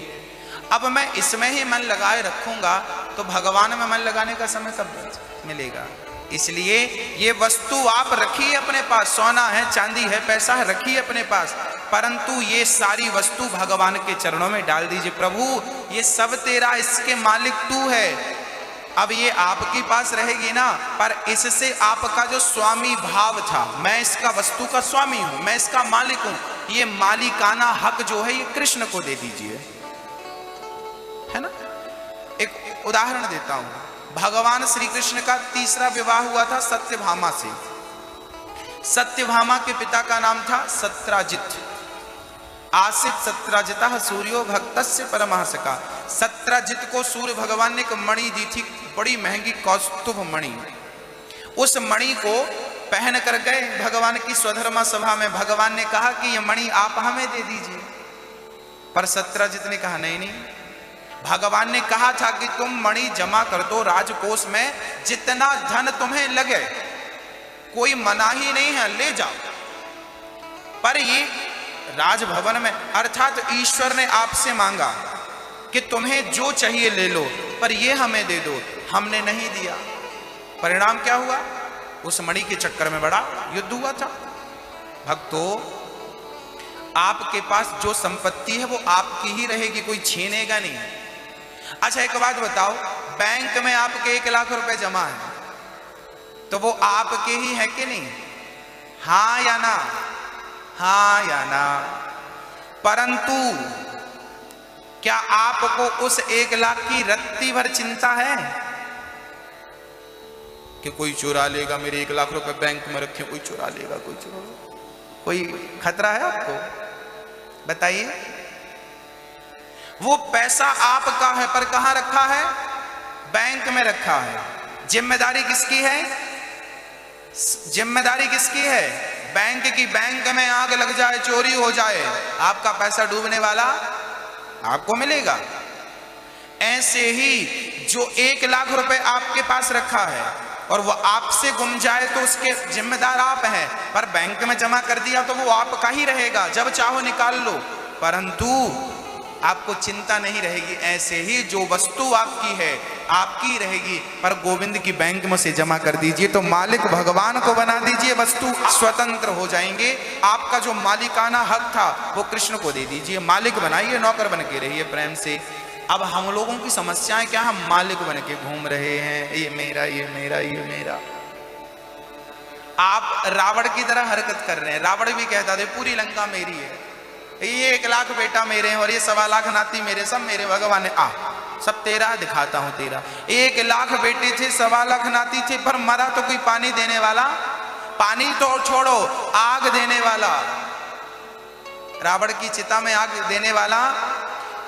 अब मैं इसमें ही मन लगाए रखूंगा तो भगवान में मन लगाने का समय कब मिलेगा? इसलिए ये वस्तु आप रखिए अपने पास, सोना है, चांदी है, पैसा है, रखिए अपने पास, परंतु ये सारी वस्तु भगवान के चरणों में डाल दीजिए। प्रभु ये सब तेरा, इसके मालिक तू है। अब ये आपके पास रहेगी ना, पर इससे आपका जो स्वामी भाव था, मैं इसका वस्तु का स्वामी हूं, मैं इसका मालिक हूं, ये मालिकाना हक जो है ये कृष्ण को दे दीजिए, है ना। एक उदाहरण देता हूं, भगवान श्री कृष्ण का तीसरा विवाह हुआ था सत्यभामा से। सत्यभामा के पिता का नाम था सत्राजित। आसित सत्राजिता सूर्यो भक्तस्य परमहंसका। सत्राजित को सूर्य भगवान ने एक मणि दी थी, बड़ी महंगी कौस्तुभ मणि। उस मणि को पहन कर गए भगवान की स्वधर्मा सभा में। भगवान ने कहा कि ये मणि आप हमें दे दीजिए, पर सत्राजित ने कहा नहीं नहीं, भगवान ने कहा था कि तुम मणि जमा कर दो राजकोष में, जितना धन तुम्हें लगे, कोई मना ही नहीं है, ले जाओ। पर ये राजभवन में, अर्थात ईश्वर ने आपसे मांगा कि तुम्हें जो चाहिए ले लो, पर ये हमें दे दो, हमने नहीं दिया। परिणाम क्या हुआ? उस मणि के चक्कर में बड़ा युद्ध हुआ था। भक्तों, आपके पास जो संपत्ति है वो आपकी ही रहेगी, कोई छीनेगा नहीं। अच्छा एक बात बताओ, बैंक में आपके 1 लाख रुपए जमा है तो वो आपके ही है कि नहीं? हाँ या ना? हाँ या ना? परंतु क्या आपको उस 1 लाख की रत्ती भर चिंता है कि कोई चुरा लेगा? मेरे 1 लाख रुपए बैंक में रखे, कोई चुरा लेगा, कोई चुरा लेगा, कोई खतरा है आपको? बताइए। वो पैसा आपका है, पर कहां रखा है? बैंक में रखा है। जिम्मेदारी किसकी है? जिम्मेदारी किसकी है? बैंक की। बैंक में आग लग जाए, चोरी हो जाए, आपका पैसा डूबने वाला आपको मिलेगा। ऐसे ही जो 1 लाख रुपए आपके पास रखा है और वो आपसे गुम जाए तो उसके जिम्मेदार आप हैं, पर बैंक में जमा कर दिया तो वो आपका ही रहेगा, जब चाहो निकाल लो, परंतु आपको चिंता नहीं रहेगी। ऐसे ही जो वस्तु आपकी है आपकी रहेगी, पर गोविंद की बैंक में से जमा कर दीजिए तो मालिक भगवान को बना दीजिए, वस्तु स्वतंत्र हो जाएंगे। आपका जो मालिकाना हक था वो कृष्ण को दे दीजिए, मालिक बनाइए, नौकर बन के रहिए प्रेम से। अब हम लोगों की समस्याएं क्या? हम मालिक बन के घूम रहे हैं, ये मेरा, ये मेरा, ये मेरा। आप रावण की तरह हरकत कर रहे हैं। रावण भी कहता था पूरी लंका मेरी है, ये 1 लाख बेटा मेरे हैं और ये 1.25 लाख नाती मेरे, सब मेरे। भगवान ने सब तेरा, दिखाता हूं तेरा। 1 लाख बेटे थे, 1.25 लाख नाती थे, पर मरा तो कोई पानी देने वाला पानी तो छोड़ो, आग देने वाला, रावण की चिता में आग देने वाला।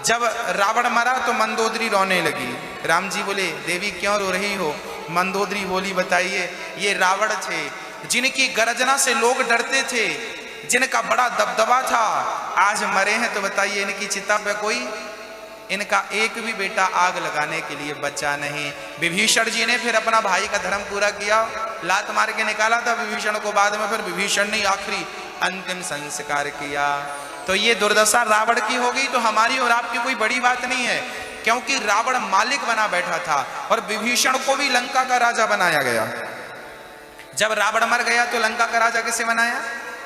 जब रावण मरा तो मंदोदरी रोने लगी। राम जी बोले, देवी क्यों रो रही हो? मंदोदरी बोली, बताइए, ये रावण थे जिनकी गर्जना से लोग डरते थे, जिनका बड़ा दबदबा था, आज मरे हैं तो बताइए इनकी चिता पे कोई, इनका एक भी बेटा आग लगाने के लिए बचा नहीं। विभीषण जी ने फिर अपना भाई का धर्म पूरा किया, लात मार के निकाला था विभीषण को, बाद में फिर विभीषण ने आखिरी अंतिम संस्कार किया। तो ये दुर्दशा रावण की हो गई, तो हमारी और आपकी कोई बड़ी बात नहीं है, क्योंकि रावण मालिक बना बैठा था और विभीषण को भी लंका का राजा बनाया गया। जब रावण मर गया तो लंका का राजा किसे बनाया?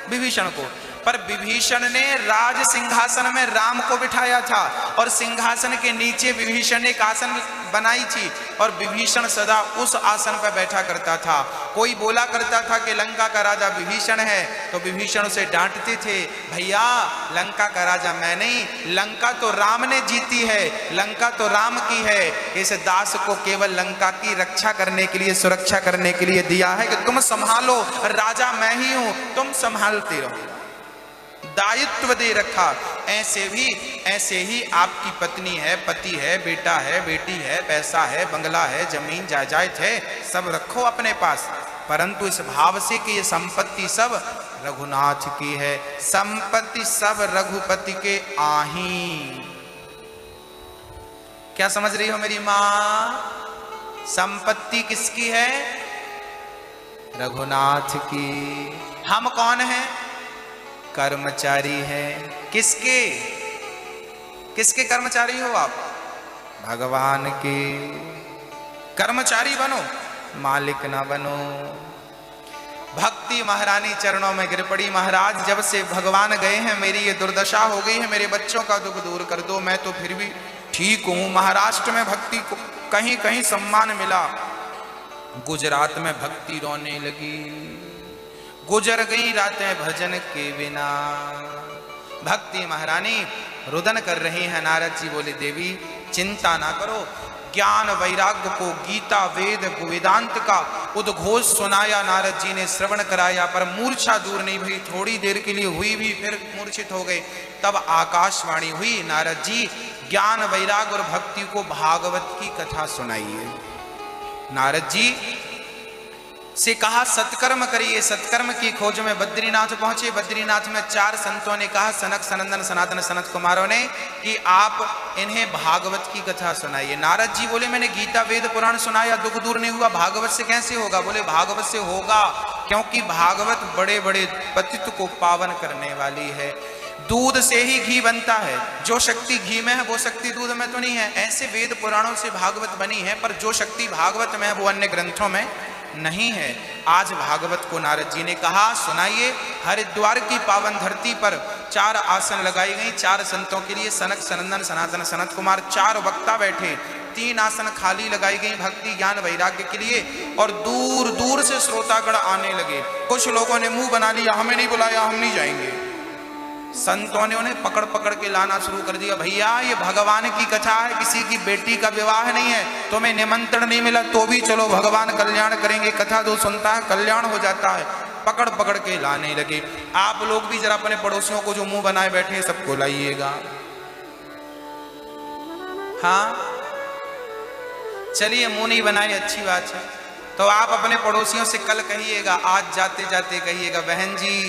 विभीषण को। पर विभीषण ने राज सिंहासन में राम को बिठाया था और सिंहासन के नीचे विभीषण ने एक आसन बनाई थी और विभीषण सदा उस आसन पर बैठा करता था। कोई बोला करता था कि लंका का राजा विभीषण है तो विभीषण उसे डांटते थे, भैया लंका का राजा मैं नहीं, लंका तो राम ने जीती है, लंका तो राम की है, इस दास को केवल लंका की रक्षा करने के लिए, सुरक्षा करने के लिए दिया है कि तुम संभालो, राजा मैं ही हूं, तुम संभालते रहो, दायित्व दे रखा। ऐसे ही आपकी पत्नी है, पति है, बेटा है, बेटी है, पैसा है, बंगला है, जमीन जायदाद है, सब रखो अपने पास, परंतु इस भाव से कि ये संपत्ति सब रघुनाथ की है, संपत्ति सब रघुपति के आही। क्या समझ रही हो मेरी मां? संपत्ति किसकी है? रघुनाथ की। हम कौन हैं? कर्मचारी है। किसके? किसके कर्मचारी हो आप? भगवान के। कर्मचारी बनो, मालिक ना बनो। भक्ति महारानी चरणों में गिर पड़ी, महाराज जब से भगवान गए हैं मेरी ये दुर्दशा हो गई है, मेरे बच्चों का दुख दूर कर दो, मैं तो फिर भी ठीक हूं। महाराष्ट्र में भक्ति को कहीं कहीं सम्मान मिला, गुजरात में भक्ति रोने लगी, गुजर गई रातें भजन के बिना। भक्ति महारानी रुदन कर रही है। नारद जी बोले, देवी चिंता ना करो, ज्ञान वैराग्य को गीता वेद वेदांत का उद्घोष सुनाया, नारद जी ने श्रवण कराया, पर मूर्छा दूर नहीं हुई, थोड़ी देर के लिए हुई भी, फिर मूर्छित हो गए। तब आकाशवाणी हुई, नारद जी ज्ञान वैराग्य और भक्ति को भागवत की कथा सुनाइए। नारद जी से कहा सत्कर्म करिए। सत्कर्म की खोज में बद्रीनाथ पहुंचे। बद्रीनाथ में 4 संतों ने कहा, सनक सनंदन सनातन सनत कुमारों ने, कि आप इन्हें भागवत की कथा सुनाइए। नारद जी बोले, मैंने गीता वेद पुराण सुनाया, दुख दूर नहीं हुआ, भागवत से कैसे होगा? बोले, भागवत से होगा, क्योंकि भागवत बड़े बड़े पतित को पावन करने वाली है। दूध से ही घी बनता है, जो शक्ति घी में है वो शक्ति दूध में तो नहीं है। ऐसे वेद पुराणों से भागवत बनी है, पर जो शक्ति भागवत में है वो अन्य ग्रंथों में नहीं है। आज भागवत को नारद जी ने कहा सुनाइए। हरिद्वार की पावन धरती पर 4 आसन लगाई गई 4 संतों के लिए, सनक सनंदन सनातन सनत कुमार 4 वक्ता बैठे, 3 आसन खाली लगाई गई भक्ति ज्ञान वैराग्य के लिए, और दूर दूर से श्रोतागण आने लगे। कुछ लोगों ने मुंह बना लिया, हमें नहीं बुलाया, हम नहीं जाएंगे। संतों ने उन्हें पकड़ पकड़ के लाना शुरू कर दिया, भैया ये भगवान की कथा है, किसी की बेटी का विवाह नहीं है, तुम्हें निमंत्रण नहीं मिला तो भी चलो, भगवान कल्याण करेंगे, कथा जो सुनता है कल्याण हो जाता है। पकड़ पकड़ के लाने लगे। आप लोग भी जरा अपने पड़ोसियों को जो मुंह बनाए बैठे हैं सबको लाइएगा। हाँ चलिए, मुंह नहीं बनाए अच्छी बात है, तो आप अपने पड़ोसियों से कल कहिएगा, आज जाते जाते कहिएगा, बहन जी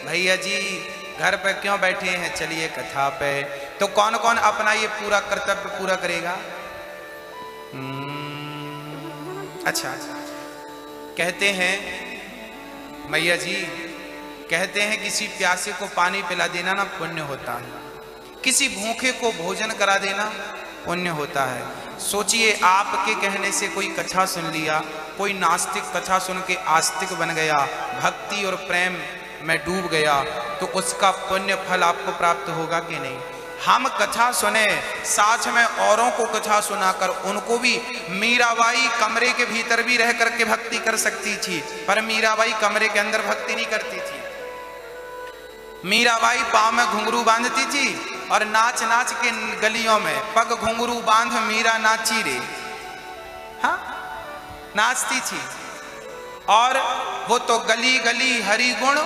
भैया जी घर पे क्यों बैठे हैं, चलिए कथा पे। तो कौन कौन अपना ये पूरा कर्तव्य पूरा करेगा? अच्छा, कहते हैं मैया जी, कहते हैं किसी प्यासे को पानी पिला देना ना पुण्य होता है, किसी भूखे को भोजन करा देना पुण्य होता है। सोचिए, आपके कहने से कोई कथा सुन लिया, कोई नास्तिक कथा सुन के आस्तिक बन गया, भक्ति और प्रेम में डूब गया, तो उसका पुण्य फल आपको प्राप्त होगा कि नहीं? हम कथा सुने, साथ में औरों को कथा सुनाकर उनको भी, मीराबाई कमरे के भीतर भी रह करके भक्ति कर सकती थी, पर मीराबाई कमरे के अंदर भक्ति नहीं करती थी। मीराबाई पांव में घुंघरू बांधती थी और नाच नाच के गलियों में पग घुंघरू बांध मीरा नाची रे, हाँ नाचती थी। और वो तो गली गली हरि गुण।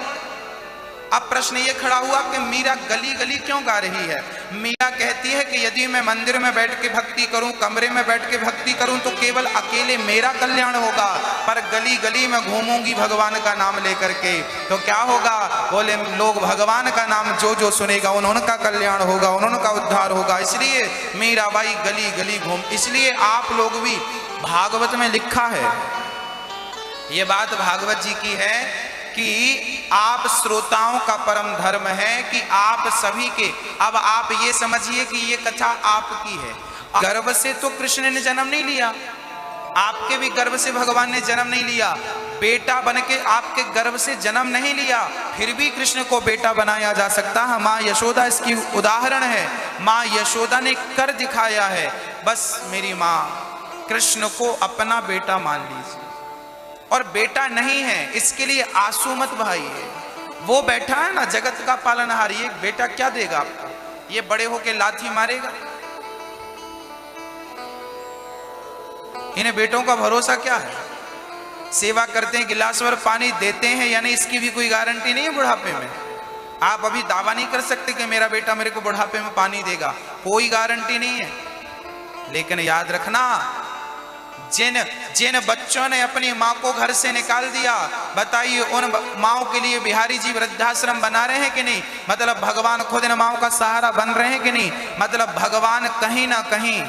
अब प्रश्न ये खड़ा हुआ कि मीरा गली गली क्यों गा रही है? मीरा कहती है कि यदि मैं मंदिर में बैठ के भक्ति करूं, कमरे में बैठ के भक्ति करूं तो केवल अकेले मेरा कल्याण होगा, पर गली गली में घूमूंगी भगवान का नाम लेकर के तो क्या होगा? बोले लोग भगवान का नाम जो जो सुनेगा उनका कल्याण होगा, उनका उद्धार होगा। इसलिए मीराबाई गली गली घूम। इसलिए आप लोग भी, भागवत में लिखा है, ये बात भागवत जी की है कि आप श्रोताओं का परम धर्म है कि आप सभी के, अब आप ये समझिए कि ये कथा आपकी है। गर्भ से तो कृष्ण ने जन्म नहीं लिया, आपके भी गर्भ से भगवान ने जन्म नहीं लिया, बेटा बनके आपके गर्भ से जन्म नहीं लिया, फिर भी कृष्ण को बेटा बनाया जा सकता है। माँ यशोदा इसकी उदाहरण है। माँ यशोदा ने कर दिखाया है। बस मेरी माँ कृष्ण को अपना बेटा मान लीजिए, और बेटा नहीं है इसके लिए आंसू मत बहाइए। वो बैठा है ना जगत का पालनहार, ये बेटा क्या देगा आपको? ये बड़े होके लाठी मारेगा? इन्हें बेटों का भरोसा क्या है? सेवा करते हैं, गिलास भर पानी देते हैं, यानी इसकी भी कोई गारंटी नहीं है बुढ़ापे में। आप अभी दावा नहीं कर सकते कि मेरा बेटा मेरे को बुढ़ापे में पानी देगा, कोई गारंटी नहीं है। लेकिन याद रखना, जिन जिन बच्चों ने अपनी माँ को घर से निकाल दिया, बताइए उन माँओं के लिए बिहारी जी वृद्धाश्रम बना रहे हैं कि नहीं? मतलब भगवान खुद इन माँओं का सहारा बन रहे हैं कि नहीं? मतलब भगवान कहीं ना कहीं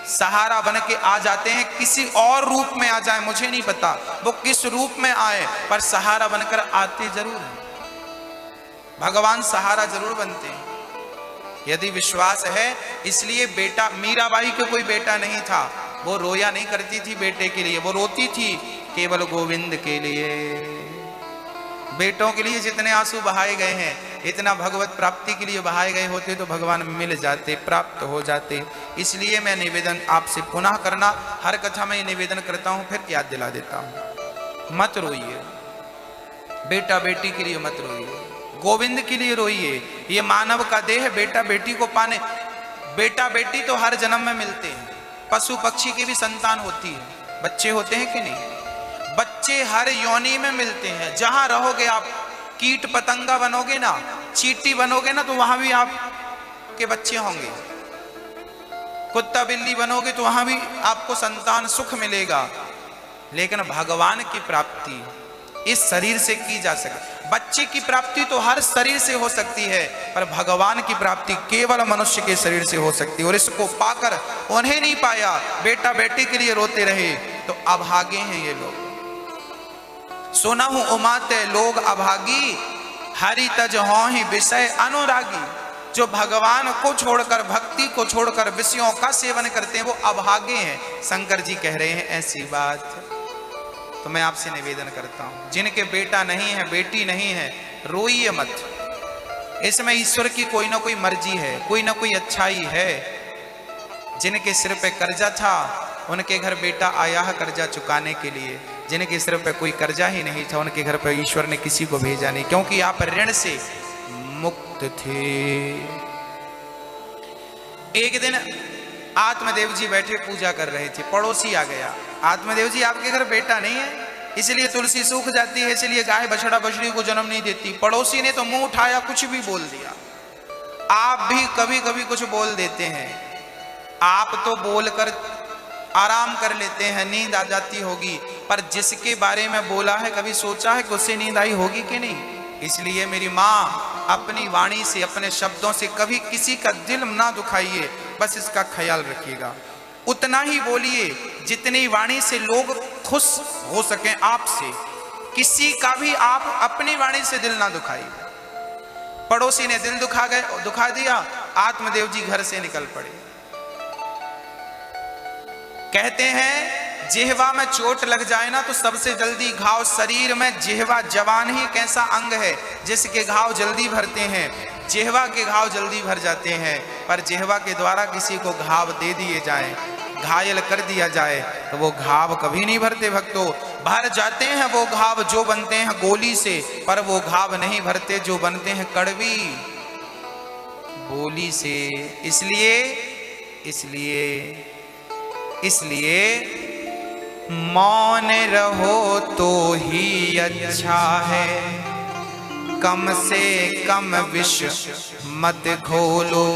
सहारा बन के आ जाते हैं, किसी और रूप में आ जाए मुझे नहीं पता वो किस रूप में आए, पर सहारा बनकर आते जरूर हैं। भगवान सहारा जरूर बनते हैं यदि विश्वास है। इसलिए बेटा, मीराबाई को कोई बेटा नहीं था, वो रोया नहीं करती थी बेटे के लिए, वो रोती थी केवल गोविंद के लिए। बेटों के लिए जितने आंसू बहाए गए हैं, इतना भगवत प्राप्ति के लिए बहाए गए होते तो भगवान मिल जाते, प्राप्त हो जाते। इसलिए मैं निवेदन आपसे पुनः करना, हर कथा में निवेदन करता हूं, फिर याद दिला देता हूं, मत रोइए बेटा बेटी के लिए, मत रोइए, गोविंद के लिए रोइए। ये मानव का देह बेटा बेटी को पाने, बेटा बेटी तो हर जन्म में मिलते हैं, पशु पक्षी की भी संतान होती है, बच्चे होते हैं कि नहीं? बच्चे हर योनि में मिलते हैं। जहां रहोगे आप, कीट पतंगा बनोगे ना, चींटी बनोगे ना, तो वहां भी आपके बच्चे होंगे। कुत्ता बिल्ली बनोगे तो वहां भी आपको संतान सुख मिलेगा। लेकिन भगवान की प्राप्ति इस शरीर से की जा सकती। बच्चे की प्राप्ति तो हर शरीर से हो सकती है, पर भगवान की प्राप्ति केवल मनुष्य के शरीर से हो सकती है। और इसको पाकर उन्हें नहीं पाया, बेटा बेटी के लिए रोते रहे, तो अभागे हैं ये लोग। सुना हूं उमाते लोग अभागी, हरि तज होहि विषय अनुरागी। जो भगवान को छोड़कर, भक्ति को छोड़कर विषयों का सेवन करते हैं वो अभागे हैं। शंकर जी कह रहे हैं ऐसी बात। तो मैं आपसे निवेदन करता हूं, जिनके बेटा नहीं है, बेटी नहीं है, रोइए मत। इसमें ईश्वर की कोई ना कोई मर्जी है, कोई ना कोई अच्छाई है। जिनके सिर पे कर्जा था उनके घर बेटा आया है कर्जा चुकाने के लिए। जिनके सिर पे कोई कर्जा ही नहीं था उनके घर पे ईश्वर ने किसी को भेजा नहीं, क्योंकि आप ऋण से मुक्त थे। एक दिन आत्मदेव जी बैठे पूजा कर रहे थे, पड़ोसी आ गया। आत्मदेव जी आपके घर बेटा नहीं है, इसलिए तुलसी सूख जाती है, इसलिए गाय बछड़ा बछड़ी को जन्म नहीं देती। पड़ोसी ने तो मुंह उठाया, कुछ भी बोल दिया। आप भी कभी कभी कुछ बोल देते हैं। आप तो बोलकर आराम कर लेते हैं, नींद आ जाती होगी, पर जिसके बारे में बोला है कभी सोचा है कि उससे नींद आई होगी कि नहीं? इसलिए मेरी माँ, अपनी वाणी से, अपने शब्दों से कभी किसी का दिल ना दुखाइए, बस इसका ख्याल रखिएगा। उतना ही बोलिए जितनी वाणी से लोग खुश हो सकें आपसे। किसी का भी आप अपनी वाणी से दिल ना दुखाइए। पड़ोसी ने दिल दुखा दिया, आत्मदेव जी घर से निकल पड़े। कहते हैं जिह्वा में चोट लग जाए ना तो सबसे जल्दी घाव शरीर में, जिह्वा जवान ही कैसा अंग है जिसके घाव जल्दी भरते हैं। जिह्वा के घाव जल्दी भर जाते हैं, पर जिह्वा के द्वारा किसी को घाव दे दिए जाएं, घायल कर दिया जाए तो वो घाव कभी नहीं भरते भक्तों। भर जाते हैं वो घाव जो बनते हैं गोली से, पर वो घाव नहीं भरते जो बनते हैं कड़वी बोली से। इसलिए मौन रहो तो ही अच्छा है, कम से कम विष मत घोलो,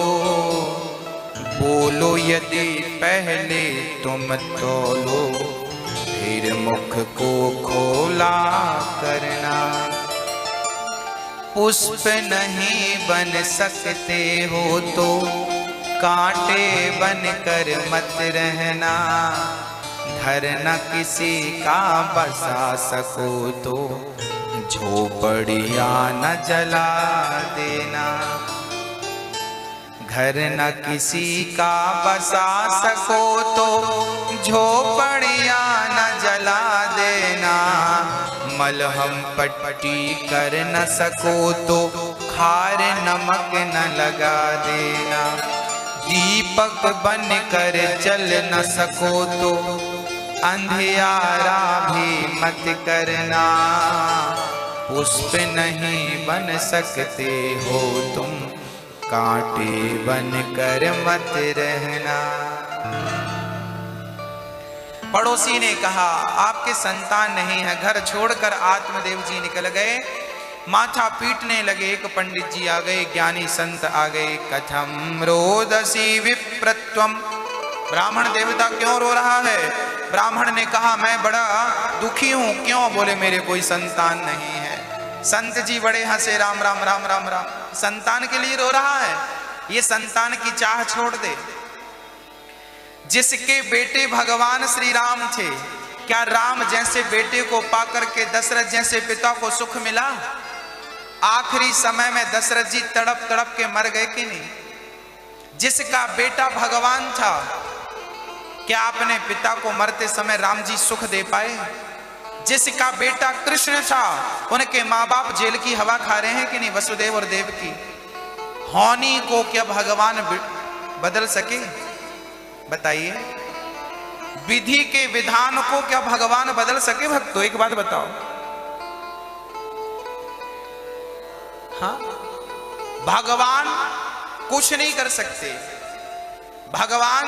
बोलो यदि पहले तुम तोलो, फिर मुख को खोला करना। पुष्प नहीं बन सकते हो तो कांटे बनकर मत रहना, घर न किसी का बसा सको तो झोपड़ियां न जला देना। घर न किसी का बसा सको तो झोपड़ियां न जला देना, मलहम पट्टी कर न सको तो खार नमक न लगा देना, दीपक बन कर जल न सको तो अंधियारा भी मत करना, पुष्प नहीं बन सकते हो तुम कांटे बन कर मत रहना। पड़ोसी ने कहा आपके संतान नहीं है, घर छोड़कर आत्मदेव जी निकल गए। माथा पीटने लगे, एक पंडित जी आ गए, ज्ञानी संत आ गए। कथम रोदसी विप्रत्वम, ब्राह्मण देवता क्यों रो रहा है? ब्राह्मण ने कहा मैं बड़ा दुखी हूं। क्यों? बोले मेरे कोई संतान नहीं है। संत जी बड़े हंसे, राम राम राम राम राम, संतान के लिए रो रहा है? ये संतान की चाह छोड़ दे। जिसके बेटे भगवान श्री राम थे, क्या राम जैसे बेटे को पाकर के दशरथ जैसे पिता को सुख मिला? आखिरी समय में दशरथ जी तड़प तड़प के मर गए कि नहीं? जिसका बेटा भगवान था, क्या अपने पिता को मरते समय राम जी सुख दे पाए? जिसका बेटा कृष्ण था, उनके माँ बाप जेल की हवा खा रहे हैं कि नहीं, वसुदेव और देवकी। होनी को क्या भगवान बदल सके? बताइए, विधि के विधान को क्या भगवान बदल सके? भक्तों एक बात बताओ। हाँ, भगवान कुछ नहीं कर सकते। भगवान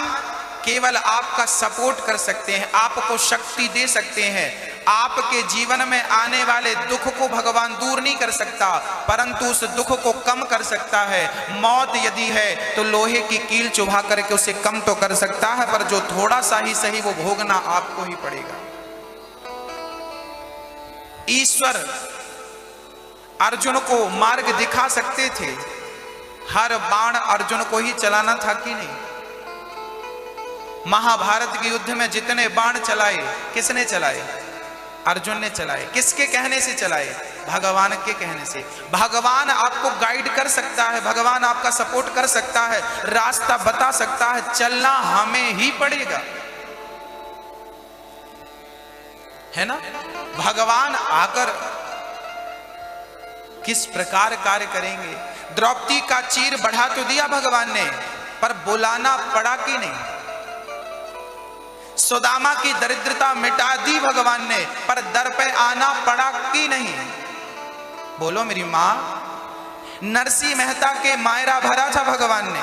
केवल आपका सपोर्ट कर सकते हैं, आपको शक्ति दे सकते हैं। आपके जीवन में आने वाले दुख को भगवान दूर नहीं कर सकता, परंतु उस दुख को कम कर सकता है। मौत यदि है तो लोहे की कील चुभा करके उसे कम तो कर सकता है, पर जो थोड़ा सा ही सही वो भोगना आपको ही पड़ेगा। ईश्वर अर्जुन को मार्ग दिखा सकते थे, हर बाण अर्जुन को ही चलाना था कि नहीं? महाभारत के युद्ध में जितने बाण चलाए, किसने चलाए? अर्जुन ने चलाए। किसके कहने से चलाए? भगवान के कहने से। भगवान आपको गाइड कर सकता है, भगवान आपका सपोर्ट कर सकता है, रास्ता बता सकता है, चलना हमें ही पड़ेगा, है ना? भगवान आकर किस प्रकार कार्य करेंगे? द्रौपदी का चीर बढ़ा तो दिया भगवान ने, पर बुलाना पड़ा कि नहीं? सुदामा की दरिद्रता मिटा दी भगवान ने, पर दर पे आना पड़ा कि नहीं? बोलो मेरी माँ। नरसी मेहता के मायरा भरा था भगवान ने,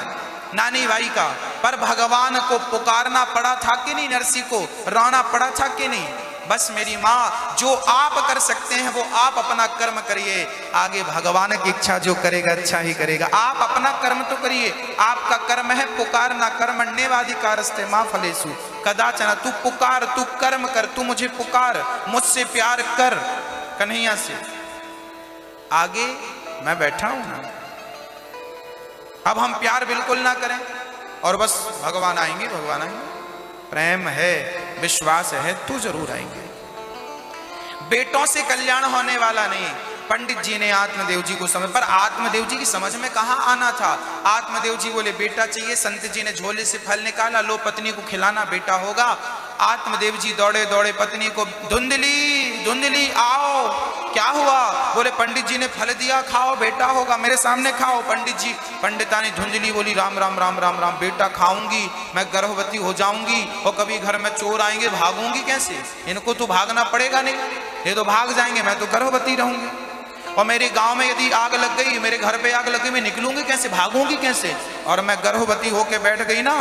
नानी भाई का, पर भगवान को पुकारना पड़ा था कि नहीं? नरसी को रोना पड़ा था कि नहीं? बस मेरी माँ, जो आप कर सकते हैं वो आप अपना कर्म करिए, आगे भगवान की इच्छा जो करेगा अच्छा ही करेगा। आप अपना कर्म तो करिए, आपका कर्म है पुकारना, कर्मण्येवाधिकारस्ते मा फलेषु कदाचन। तू पुकार, तू कर्म कर, तू मुझे पुकार, मुझसे प्यार कर कन्हैया से। आगे मैं बैठा हूं ना। अब हम प्यार बिल्कुल ना करें और बस भगवान आएंगे, भगवान आएंगे। प्रेम है, विश्वास है तो जरूर आएंगे। बेटों से कल्याण होने वाला नहीं। पंडित जी ने आत्मदेव जी को समझ, पर आत्मदेव जी की समझ में कहां आना था? आत्मदेव जी बोले बेटा चाहिए। संत जी ने झोले से फल निकाला, लो पत्नी को खिलाना, बेटा होगा। आत्मदेव जी दौड़े दौड़े पत्नी को, धुंधली धुंधली आओ, क्या हुआ? बोले पंडित जी ने फल दिया, खाओ बेटा होगा, मेरे सामने खाओ। पंडित जी, पंडितानी धुंधली बोली राम राम राम राम राम, बेटा खाऊंगी, मैं गर्भवती हो जाऊंगी और कभी घर में चोर आएंगे, भागूंगी कैसे? इनको तो भागना पड़ेगा नहीं, ये तो भाग जाएंगे, मैं तो गर्भवती रहूंगी। और मेरे गांव में यदि आग लग गई, मेरे घर पे आग लग गई, मैं निकलूंगी कैसे, भागूंगी कैसे? और मैं गर्भवती होके बैठ गई ना,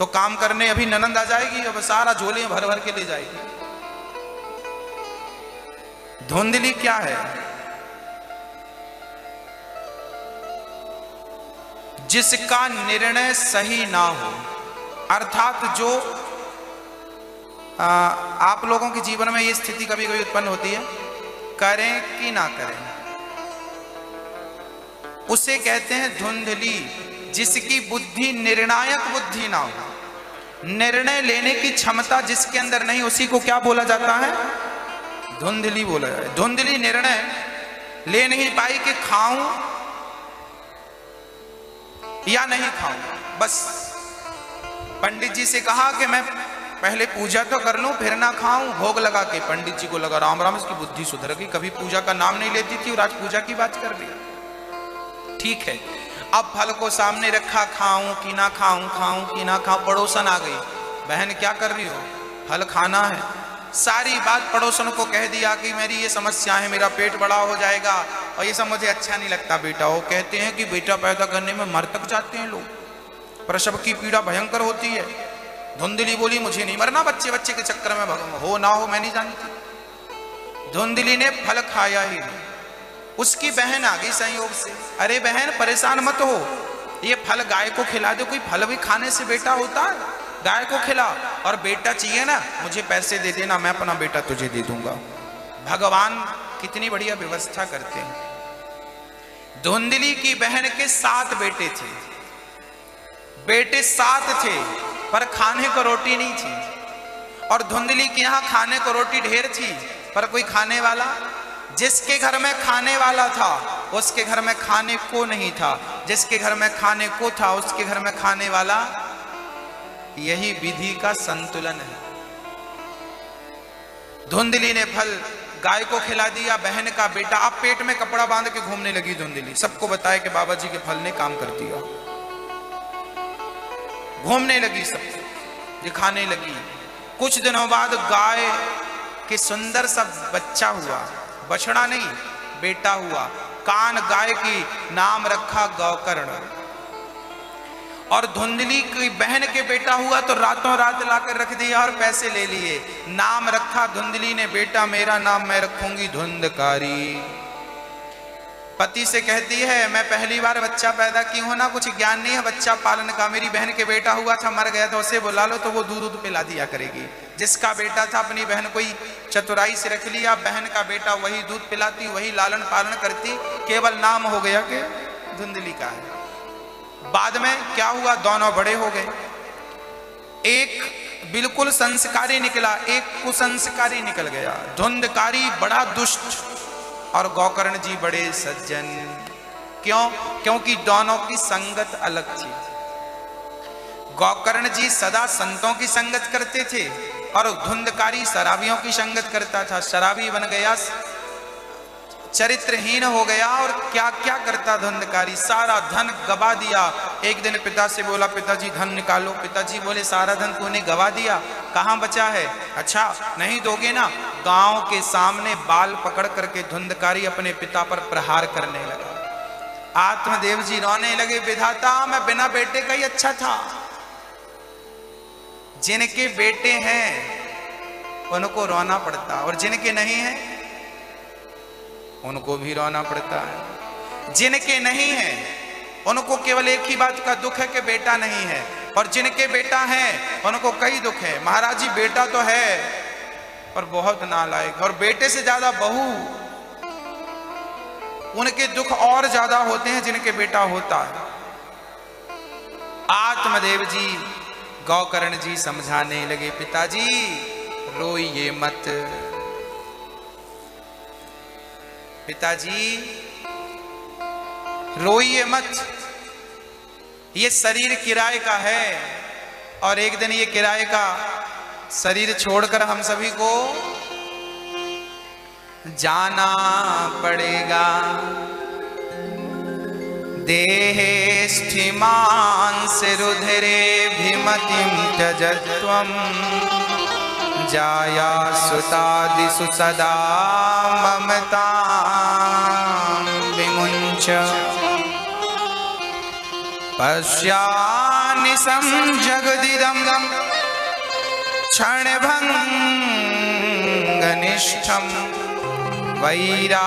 तो काम करने अभी ननंद आ जाएगी, अब सारा झोले भर भर के ले जाएगी। धुंधली क्या है? जिसका निर्णय सही ना हो, अर्थात जो आप लोगों के जीवन में ये स्थिति कभी कभी उत्पन्न होती है, करें कि ना करें, उसे कहते हैं धुंधली। जिसकी बुद्धि निर्णायक बुद्धि ना हो, निर्णय लेने की क्षमता जिसके अंदर नहीं, उसी को क्या बोला जाता है? धुंधली बोला जाए। धुंधली निर्णय ले नहीं पाई कि खाऊं या नहीं खाऊं। बस पंडित जी से कहा कि मैं पहले पूजा तो कर लूं फिर ना खाऊं, भोग लगा के पंडित जी को लगा राम राम इसकी बुद्धि सुधर गई, कभी पूजा का नाम नहीं लेती थी और आज पूजा की बात कर लिया। ठीक है, अब फल को सामने रखा, खाऊं कि ना खाऊं, खाऊं कि ना खाऊं। पड़ोसन आ गई, बहन क्या कर रही हो? फल खाना है। सारी बात पड़ोसन को कह दिया कि मेरी ये समस्या है, मेरा पेट बड़ा हो जाएगा और ये सब मुझे अच्छा नहीं लगता बेटा। वो कहते हैं कि बेटा पैदा करने में मर तक जाते हैं लोग, प्रसव की पीड़ा भयंकर होती है। धुंधली बोली मुझे नहीं मरना, बच्चे बच्चे के चक्कर में हो ना हो मैं नहीं जानती। धुंधली ने फल खाया ही नहीं। उसकी बहन आ गई संयोग से, अरे बहन परेशान मत हो, ये फल गाय को खिला दो, कोई फल भी खाने से बेटा होता है, गाय को खिला, और बेटा चाहिए ना मुझे पैसे दे देना, मैं अपना बेटा तुझे दे दूंगा। भगवान कितनी बढ़िया व्यवस्था करते हैं। धुंधली की बहन के 7 बेटे थे, बेटे 7 थे पर खाने को रोटी नहीं थी, और धुंधली के यहाँ खाने को रोटी ढेर थी पर कोई खाने वाला। जिसके घर में खाने वाला था उसके घर में खाने को नहीं था, जिसके घर में खाने को था उसके घर में खाने वाला। यही विधि का संतुलन है। धुंधली ने फल गाय को खिला दिया, बहन का बेटा अब पेट में कपड़ा बांध के घूमने लगी धुंधली, सबको बताया कि बाबा जी के फल ने काम कर दिया। घूमने लगी, सब दिखाने लगी। कुछ दिनों बाद गाय के सुंदर सा बच्चा हुआ, बछड़ा नहीं बेटा हुआ। कान गाय की नाम रखा गौकर्ण, और धुंधली की बहन के बेटा हुआ तो रातों रात लाकर रख दिया और पैसे ले लिए। नाम रखा धुंधली ने, बेटा मेरा नाम मैं रखूंगी धुंधकारी। पति से कहती है मैं पहली बार बच्चा पैदा की हूं ना, कुछ ज्ञान नहीं है बच्चा पालन का, मेरी बहन के बेटा हुआ था मर गया था, उसे बुला लो तो वो दूध पिला दिया करेगी। जिसका बेटा था अपनी बहन को ही चतुराई से रख लिया, बहन का बेटा वही दूध पिलाती, वही लालन पालन करती, केवल नाम हो गया कि धुंधली का है। बाद में क्या हुआ, दोनों बड़े हो गए। एक बिल्कुल संस्कारी निकला, एक कुसंस्कारी निकल गया। धुंधकारी बड़ा दुष्ट और गौकर्ण जी बड़े सज्जन। क्यों? क्योंकि दोनों की संगत अलग थी। गौकर्ण जी सदा संतों की संगत करते थे और धुंधकारी शराबियों की संगत करता था। शराबी बन गया, चरित्रहीन हो गया, और क्या क्या करता धुंधकारी, सारा धन गवा दिया। एक दिन पिता से बोला पिताजी धन निकालो, पिताजी बोले सारा धन तूने गवा दिया, कहाँ बचा है? अच्छा नहीं दोगे ना? गांव के सामने बाल पकड़ करके धुंधकारी अपने पिता पर प्रहार करने लगा। आत्मदेव जी रोने लगे, विधाता मैं बिना बेटे का ही अच्छा था। जिनके बेटे हैं उनको रोना पड़ता, और जिनके नहीं है उनको भी रोना पड़ता है। जिनके नहीं है उनको केवल एक ही बात का दुख है कि बेटा नहीं है, और जिनके बेटा है उनको कई दुख है। महाराज जी बेटा तो है पर बहुत नालायक, और बेटे से ज्यादा बहू, उनके दुख और ज्यादा होते हैं जिनके बेटा होता है। आत्मदेव जी गौकर्ण जी समझाने लगे, पिताजी रोइए मत, पिताजी रोइए मत, ये शरीर किराए का है और एक दिन ये किराए का शरीर छोड़कर हम सभी को जाना पड़ेगा। देहे स्थिमांस रुधिरे भिमतिं त्यजत्वं जाया सुतादिषु सदा ममतां विमुञ्च। पश्यान अहर्निशं जगदिदं क्षणभङ्गनिष्ठं वैराग्यरागरसिको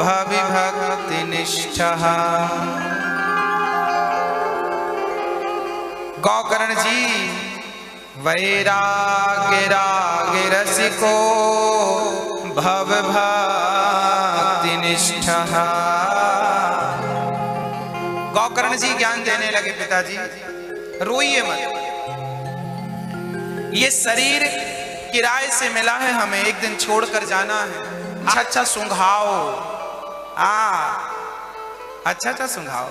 भविभक्तिनिष्ठः। गौकर्ण जी वैराग्यरागरसिको भवभक्तिनिष्ठः। गौकर्ण जी ज्ञान देने लगे, पिताजी रोइए मत, ये शरीर किराए से मिला है, हमें एक दिन छोड़कर जाना है। अच्छा अच्छा सुंघाओ, अच्छा अच्छा सुंघाओ।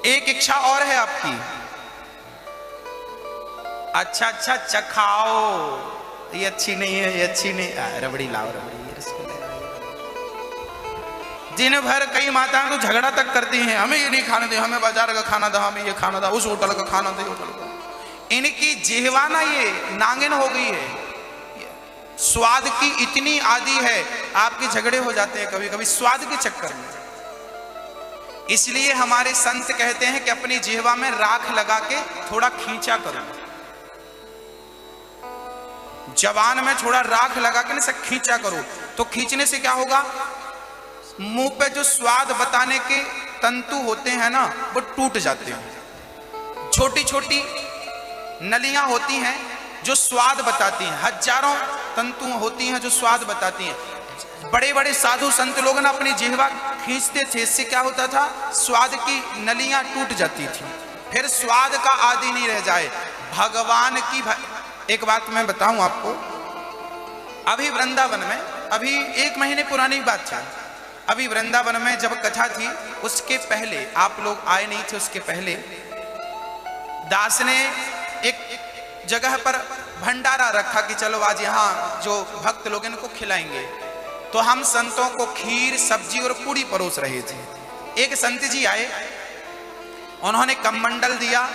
एक इच्छा और है आपकी, अच्छा अच्छा चखाओ। ये अच्छी नहीं है, ये अच्छी नहीं, रबड़ी लाओ, रबड़ी। दिन भर कई माताएं तो झगड़ा तक करती हैं, हमें ये नहीं खाने दे, हमें बाजार का खाना दो, हमें ये खाना दो, उस होटल का खाना दे, होटल का। इनकी जिह्वा ना ये नांगिन हो गई है, स्वाद की इतनी आदी है, आपके झगड़े हो जाते हैं कभी कभी स्वाद के चक्कर में। इसलिए हमारे संत कहते हैं कि अपनी जिह्वा में राख लगा के थोड़ा खींचा करो, जबान में थोड़ा राख लगा के ना खींचा करो, तो खींचने से क्या होगा, मुंह पे जो स्वाद बताने के तंतु होते हैं ना वो टूट जाते हैं। छोटी छोटी नलियां होती हैं जो स्वाद बताती हैं, हजारों तंतु होती हैं जो स्वाद बताती हैं। बड़े बड़े साधु संत लोग ना अपनी जिह्वा खींचते थे, इससे क्या होता था, स्वाद की नलियां टूट जाती थी, फिर स्वाद का आदि नहीं रह जाए। भगवान की एक बात मैं बताऊं आपको, अभी वृंदावन में, अभी 1 महीने पुरानी बात है, अभी वृंदावन में जब कथा थी, उसके पहले आप लोग आए नहीं थे, उसके पहले दास ने एक जगह पर भंडारा रखा कि चलो आज यहाँ जो भक्त लोग इनको खिलाएंगे। तो हम संतों को खीर, सब्जी और पूरी परोस रहे थे। एक संत जी आए, उन्होंने कमंडल दिया,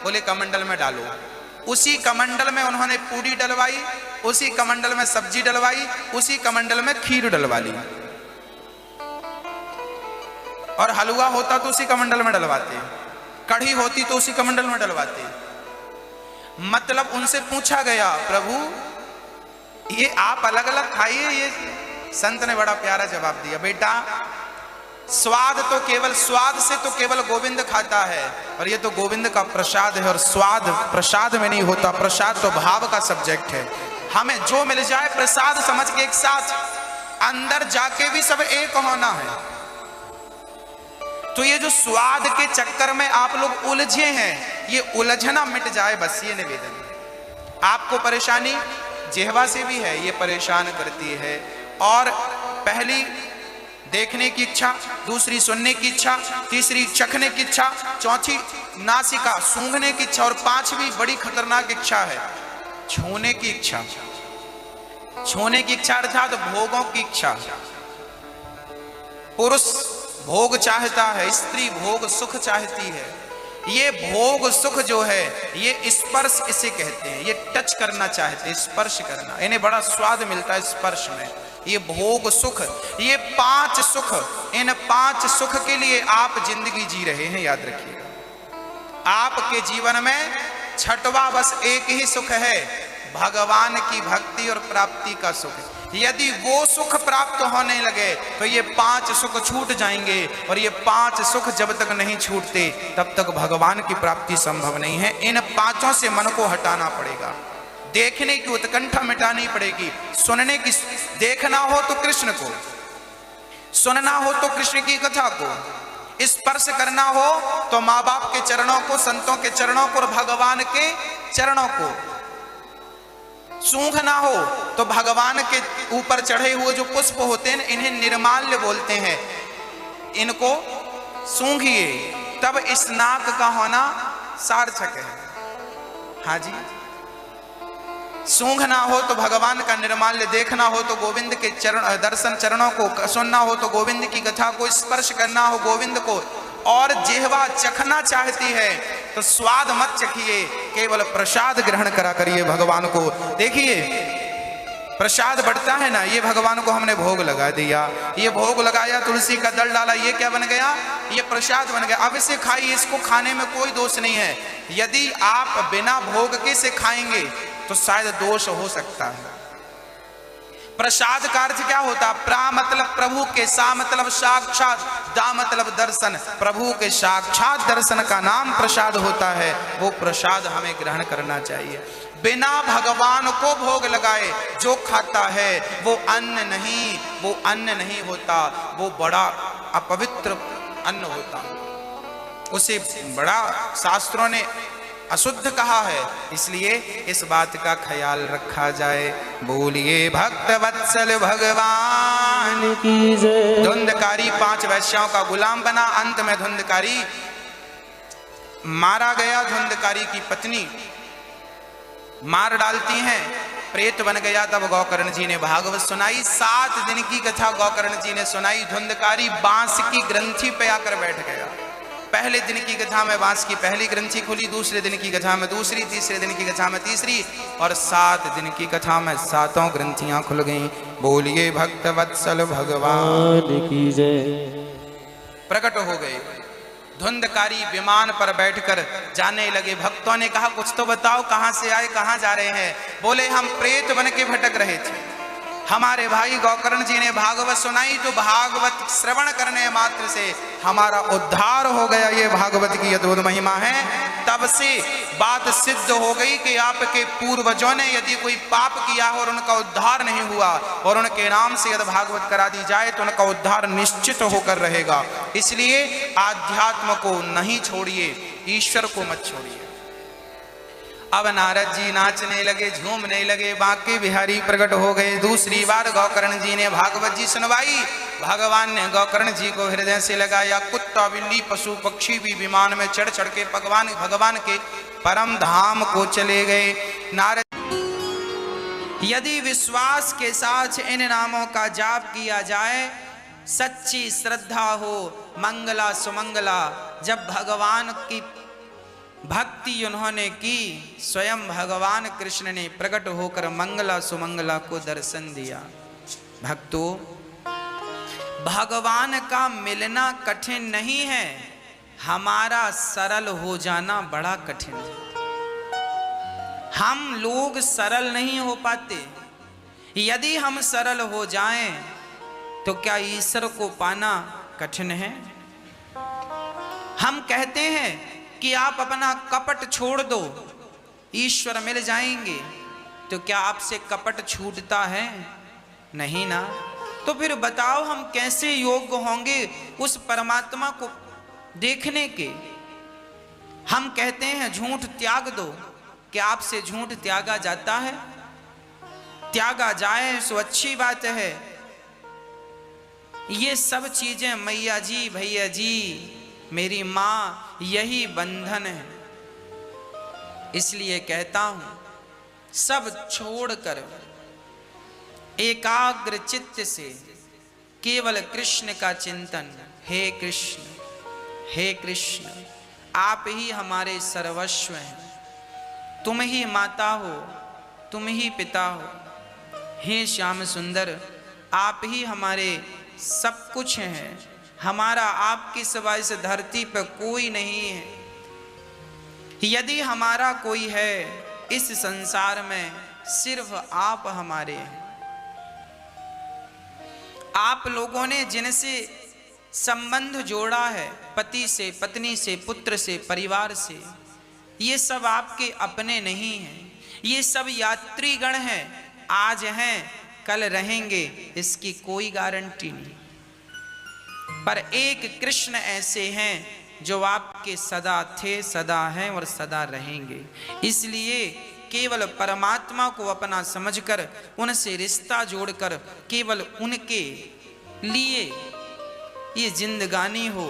बोले कमंडल में डालो। उसी कमंडल में उन्होंने पूरी डलवाई, उसी कमंडल में सब्जी डलवाई, उसी कमंडल में खीर डलवा ली। और हलवा होता तो उसी कमंडल में डलवाते, कढ़ी होती तो उसी कमंडल में डलवाते। मतलब उनसे पूछा गया, प्रभु ये आप अलग अलग खाइए। ये संत ने बड़ा प्यारा जवाब दिया, बेटा स्वाद तो केवल, स्वाद से तो केवल गोविंद खाता है, और ये तो गोविंद का प्रसाद है, और स्वाद प्रसाद में नहीं होता, प्रसाद तो भाव का सब्जेक्ट है। हमें जो मिल जाए प्रसाद समझ के एक साथ, अंदर जाके भी सब एक होना है। तो ये जो स्वाद के चक्कर में आप लोग उलझे हैं, ये उलझना मिट जाए, बस ये निवेदन। आपको परेशानी जिह्वा से भी है, ये परेशान करती है। और पहली देखने की इच्छा, दूसरी सुनने की इच्छा, तीसरी चखने की इच्छा, चौथी नासिका सूंघने की इच्छा, और पांचवी बड़ी खतरनाक इच्छा है छूने की इच्छा। छूने की इच्छा अर्थात भोगों की इच्छा। पुरुष भोग चाहता है, स्त्री भोग सुख चाहती है। ये भोग सुख जो है, ये स्पर्श इसे कहते हैं, ये टच करना चाहते हैं, स्पर्श करना, इन्हें बड़ा स्वाद मिलता है स्पर्श में। ये भोग सुख, ये 5 सुख, इन 5 सुख के लिए आप जिंदगी जी रहे हैं, याद रखिएगा। आपके जीवन में छठवां बस एक ही सुख है, भगवान की भक्ति और प्राप्ति का सुख। यदि वो सुख प्राप्त होने लगे तो ये 5 सुख छूट जाएंगे, और ये 5 सुख जब तक नहीं छूटते तब तक भगवान की प्राप्ति संभव नहीं है। इन 5 से मन को हटाना पड़ेगा, देखने की उत्कंठा मिटानी पड़ेगी, सुनने की, देखना हो तो कृष्ण को, सुनना हो तो कृष्ण की कथा को, स्पर्श करना हो तो माँ बाप के चरणों को, संतों के चरणों को और भगवान के चरणों को, सूंघना हो तो भगवान के ऊपर चढ़े हुए जो पुष्प होते हैं इन्हें निर्माल्य बोलते हैं, इनको सूंघिए, तब इस नाक का होना सार्थक है। हाँ जी, सूंघना हो तो भगवान का निर्माल्य, देखना हो तो गोविंद के चरण दर्शन, चरणों को सुनना हो तो गोविंद की कथा को, स्पर्श करना हो गोविंद को, और जिह्वा चखना चाहती है तो स्वाद मत चखिए, केवल प्रसाद ग्रहण करा करिए भगवान को। देखिए प्रसाद बढ़ता है ना, ये भगवान को हमने भोग लगा दिया, ये भोग लगाया, तुलसी का दल डाला, ये क्या बन गया? ये प्रसाद बन गया। अब इसे खाइए, इसको खाने में कोई दोष नहीं है। यदि आप बिना भोग के से खाएंगे तो शायद दोष हो सकता है। प्रसाद का अर्थ क्या होता? प्रा मतलब प्रभु के, सा मतलब साक्षात, दा मतलब दर्शन। प्रभु के साक्षात दर्शन का नाम प्रसाद होता है। वो प्रसाद हमें ग्रहण करना चाहिए। बिना भगवान को भोग लगाए जो खाता है वो अन्न नहीं, वो अन्न नहीं होता, वो बड़ा अपवित्र अन्न होता, उसे बड़ा शास्त्रों ने अशुद्ध कहा है। इसलिए इस बात का ख्याल रखा जाए। बोलिए भक्त वत्सल भगवान की जय। धुंधकारी 5 वैश्याओं का गुलाम बना, अंत में धुंधकारी मारा गया। धुंधकारी की पत्नी मार डालती हैं, प्रेत बन गया। तब गौकर्ण जी ने भागवत सुनाई। 7 दिन की कथा गौकर्ण जी ने सुनाई। धुंधकारी बांस की ग्रंथि पे आकर बैठ गया। पहले दिन की कथा में बांस की पहली ग्रंथि खुली, दूसरे दिन की कथा में दूसरी, तीसरे दिन की कथा में तीसरी, और 7 दिन की कथा में 7 ग्रंथियां खुल गईं। बोलिए भक्त वत्सल भगवान की जय। प्रकट हो गए। धुंधकारी विमान पर बैठकर जाने लगे। भक्तों ने कहा कुछ तो बताओ, कहां से आए, कहां जा रहे हैं? बोले हम प्रेत बन के भटक रहे थे। हमारे भाई गौकर्ण जी ने भागवत सुनाई, तो भागवत श्रवण करने मात्र से हमारा उद्धार हो गया। ये भागवत की अद्भुत महिमा है। तब से बात सिद्ध हो गई कि आपके पूर्वजों ने यदि कोई पाप किया और उनका उद्धार नहीं हुआ और उनके नाम से यदि भागवत करा दी जाए तो उनका उद्धार निश्चित होकर रहेगा। इसलिए आध्यात्म को नहीं छोड़िए, ईश्वर को मत छोड़िए। अब नारद जी नाचने लगे, झूमने लगे। बांके बिहारी प्रकट हो गए। दूसरी बार गौकर्ण जी ने भागवत जी सुनवाई। भगवान ने गौकर्ण जी को हृदय से लगाया। कुत्ता, बिल्ली, पशु पक्षी भी विमान में चढ़ चढ़ के भगवान के परम धाम को चले गए। नारद, यदि विश्वास के साथ इन नामों का जाप किया जाए, सच्ची श्रद्धा हो, मंगला सुमंगला, जब भगवान की भक्ति उन्होंने की, स्वयं भगवान कृष्ण ने प्रकट होकर मंगला सुमंगला को दर्शन दिया। भक्तों, भगवान का मिलना कठिन नहीं है, हमारा सरल हो जाना बड़ा कठिन है। हम लोग सरल नहीं हो पाते। यदि हम सरल हो जाएं तो क्या ईश्वर को पाना कठिन है? हम कहते हैं कि आप अपना कपट छोड़ दो, ईश्वर मिल जाएंगे। तो क्या आपसे कपट छूटता है? नहीं ना। तो फिर बताओ हम कैसे योग्य होंगे उस परमात्मा को देखने के? हम कहते हैं झूठ त्याग दो। क्या आपसे झूठ त्यागा जाता है? त्यागा जाए सो अच्छी बात है। ये सब चीजें मैया जी, भैया जी, मेरी मां, यही बंधन है। इसलिए कहता हूं सब छोड़कर एकाग्र चित्त से केवल कृष्ण का चिंतन। हे कृष्ण, हे कृष्ण, आप ही हमारे सर्वस्व हैं। तुम ही माता हो, तुम ही पिता हो। हे श्याम सुंदर, आप ही हमारे सब कुछ हैं। हमारा आपकी सिवा इस धरती पर कोई नहीं है। यदि हमारा कोई है इस संसार में, सिर्फ आप हमारे हैं। आप लोगों ने जिनसे संबंध जोड़ा है, पति से, पत्नी से, पुत्र से, परिवार से, ये सब आपके अपने नहीं हैं। ये सब यात्रीगण हैं। आज हैं, कल रहेंगे, इसकी कोई गारंटी नहीं। पर एक कृष्ण ऐसे हैं जो आपके सदा थे, सदा हैं और सदा रहेंगे। इसलिए केवल परमात्मा को अपना समझकर, उनसे रिश्ता जोड़कर, केवल उनके लिए ये जिंदगानी हो,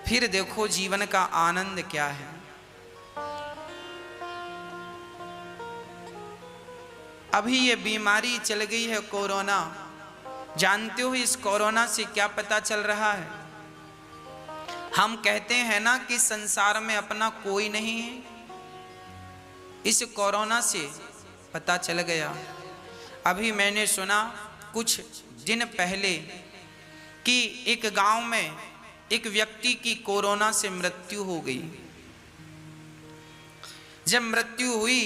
फिर देखो जीवन का आनंद क्या है। अभी ये बीमारी चल गई है कोरोना, जानते हो इस कोरोना से क्या पता चल रहा है? हम कहते हैं ना कि संसार में अपना कोई नहीं है। इस कोरोना से पता चल गया अभी मैंने सुना कुछ दिन पहले कि एक गांव में एक व्यक्ति की कोरोना से मृत्यु हो गई। जब मृत्यु हुई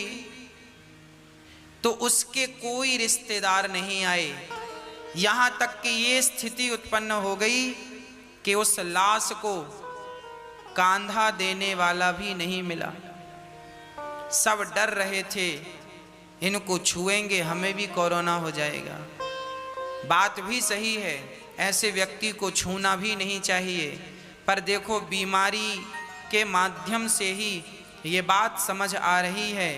तो उसके कोई रिश्तेदार नहीं आए, यहां तक कि ये स्थिति उत्पन्न हो गई कि उस लाश को कांधा देने वाला भी नहीं मिला। सब डर रहे थे, इनको छुएंगे हमें भी कोरोना हो जाएगा। बात भी सही है, ऐसे व्यक्ति को छूना भी नहीं चाहिए, पर देखो बीमारी के माध्यम से ही ये बात समझ आ रही है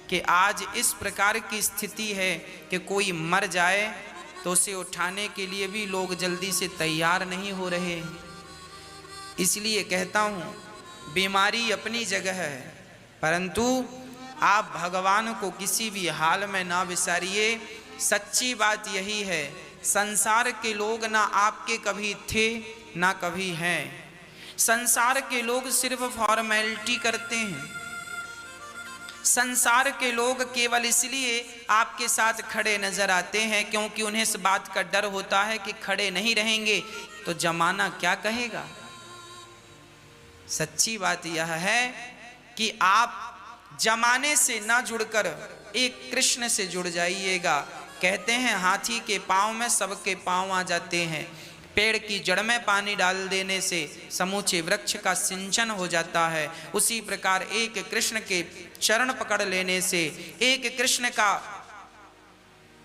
कि आज इस प्रकार की स्थिति है कि कोई मर जाए तो उसे उठाने के लिए भी लोग जल्दी से तैयार नहीं हो रहे। इसलिए कहता हूँ बीमारी अपनी जगह है, परंतु आप भगवान को किसी भी हाल में ना विसारिए। सच्ची बात यही है, संसार के लोग ना आपके कभी थे ना कभी हैं। संसार के लोग सिर्फ फॉर्मेलिटी करते हैं। संसार के लोग केवल इसलिए आपके साथ खड़े नजर आते हैं क्योंकि उन्हें इस बात का डर होता है कि खड़े नहीं रहेंगे तो जमाना क्या कहेगा। सच्ची बात यह है कि आप जमाने से ना जुड़कर एक कृष्ण से जुड़ जाइएगा। कहते हैं हाथी के पांव में सबके पांव आ जाते हैं। पेड़ की जड़ में पानी डाल देने से समूचे वृक्ष का सिंचन हो जाता है। उसी प्रकार एक कृष्ण के चरण पकड़ लेने से, एक कृष्ण का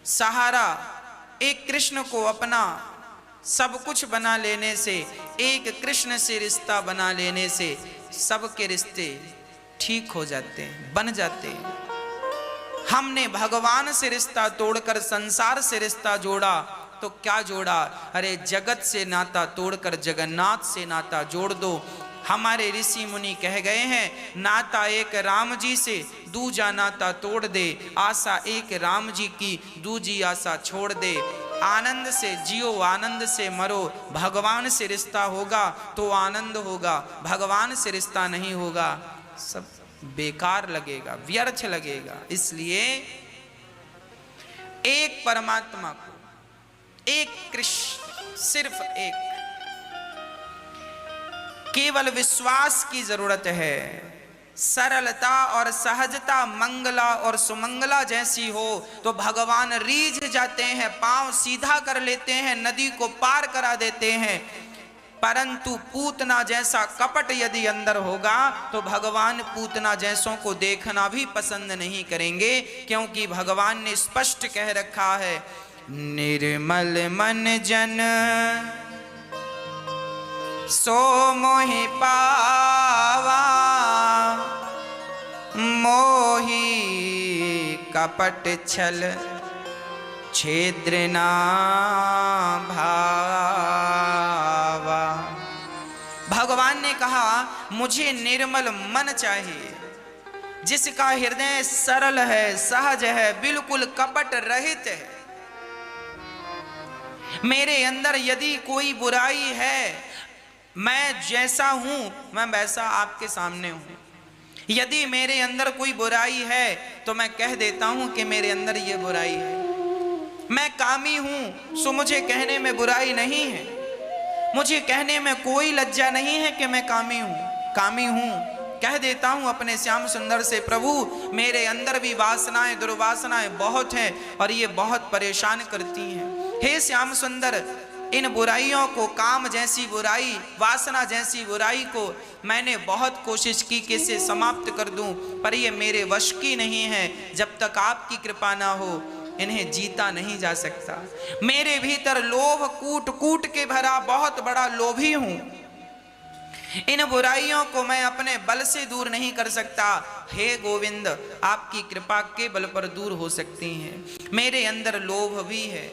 सहारा, एक कृष्ण को अपना सब कुछ बना लेने से, एक कृष्ण से रिश्ता बना लेने से सबके रिश्ते ठीक हो जाते हैं, बन जाते हैं। हमने भगवान से रिश्ता तोड़कर संसार से रिश्ता जोड़ा तो क्या जोड़ा? अरे जगत से नाता तोड़कर जगन्नाथ से नाता जोड़ दो। हमारे ऋषि मुनि कह गए हैं, नाता एक राम जी से दूजा नाता तोड़ दे, आशा एक राम जी की दूजी आशा छोड़ दे। आनंद से जियो आनंद से मरो, भगवान से रिश्ता होगा तो आनंद होगा, भगवान से रिश्ता नहीं होगा सब बेकार लगेगा, व्यर्थ लगेगा। इसलिए एक परमात्मा को, एक कृष्ण, सिर्फ एक, केवल विश्वास की जरूरत है। सरलता और सहजता मंगला और सुमंगला जैसी हो तो भगवान रीझ जाते हैं, पांव सीधा कर लेते हैं, नदी को पार करा देते हैं। परंतु पूतना जैसा कपट यदि अंदर होगा तो भगवान पूतना जैसों को देखना भी पसंद नहीं करेंगे, क्योंकि भगवान ने स्पष्ट कह रखा है, निर्मल मन जन सो मोहि पावा, मोहि कपट छल छेद्र ना भावा। भगवान ने कहा मुझे निर्मल मन चाहिए, जिसका हृदय सरल है, सहज है, बिल्कुल कपट रहित है। मेरे अंदर यदि कोई बुराई है, मैं जैसा हूं मैं वैसा आपके सामने हूं। यदि मेरे अंदर कोई बुराई है तो मैं कह देता हूं कि मेरे अंदर ये बुराई है। मैं कामी हूं सो मुझे कहने में बुराई नहीं है, मुझे कहने में कोई लज्जा नहीं है कि मैं कामी हूं। कह देता हूं अपने श्याम सुंदर से, प्रभु मेरे अंदर भी वासनाएं दुर्वासनाएं बहुत हैं और ये बहुत परेशान करती हैं। हे श्याम सुंदर, इन बुराइयों को, काम जैसी बुराई, वासना जैसी बुराई को मैंने बहुत कोशिश की कि इसे समाप्त कर दूं, पर ये मेरे वश की नहीं है। जब तक आपकी कृपा ना हो इन्हें जीता नहीं जा सकता। मेरे भीतर लोभ कूट कूट के भरा बहुत बड़ा लोभी हूं। इन बुराइयों को मैं अपने बल से दूर नहीं कर सकता। हे गोविंद, आपकी कृपा के बल पर दूर हो सकती हैं। मेरे अंदर लोभ भी है,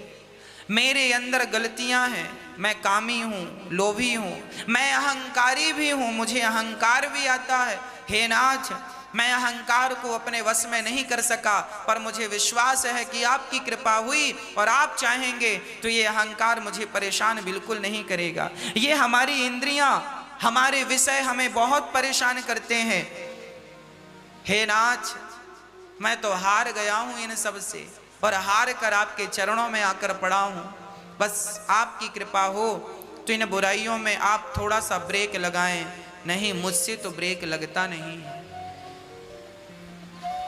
मेरे अंदर गलतियां हैं, मैं कामी हूं, लोभी हूं, मैं अहंकारी भी हूं, मुझे अहंकार भी आता है। हे नाथ, मैं अहंकार को अपने वश में नहीं कर सका, पर मुझे विश्वास है कि आपकी कृपा हुई और आप चाहेंगे तो ये अहंकार मुझे परेशान बिल्कुल नहीं करेगा। ये हमारी इंद्रियां, हमारे विषय हमें बहुत परेशान करते हैं। हे नाथ, मैं तो हार गया हूं इन सब से, और हार कर आपके चरणों में आकर पड़ा हूं। बस आपकी कृपा हो तो इन बुराइयों में आप थोड़ा सा ब्रेक लगाएं, नहीं मुझसे तो ब्रेक लगता नहीं है।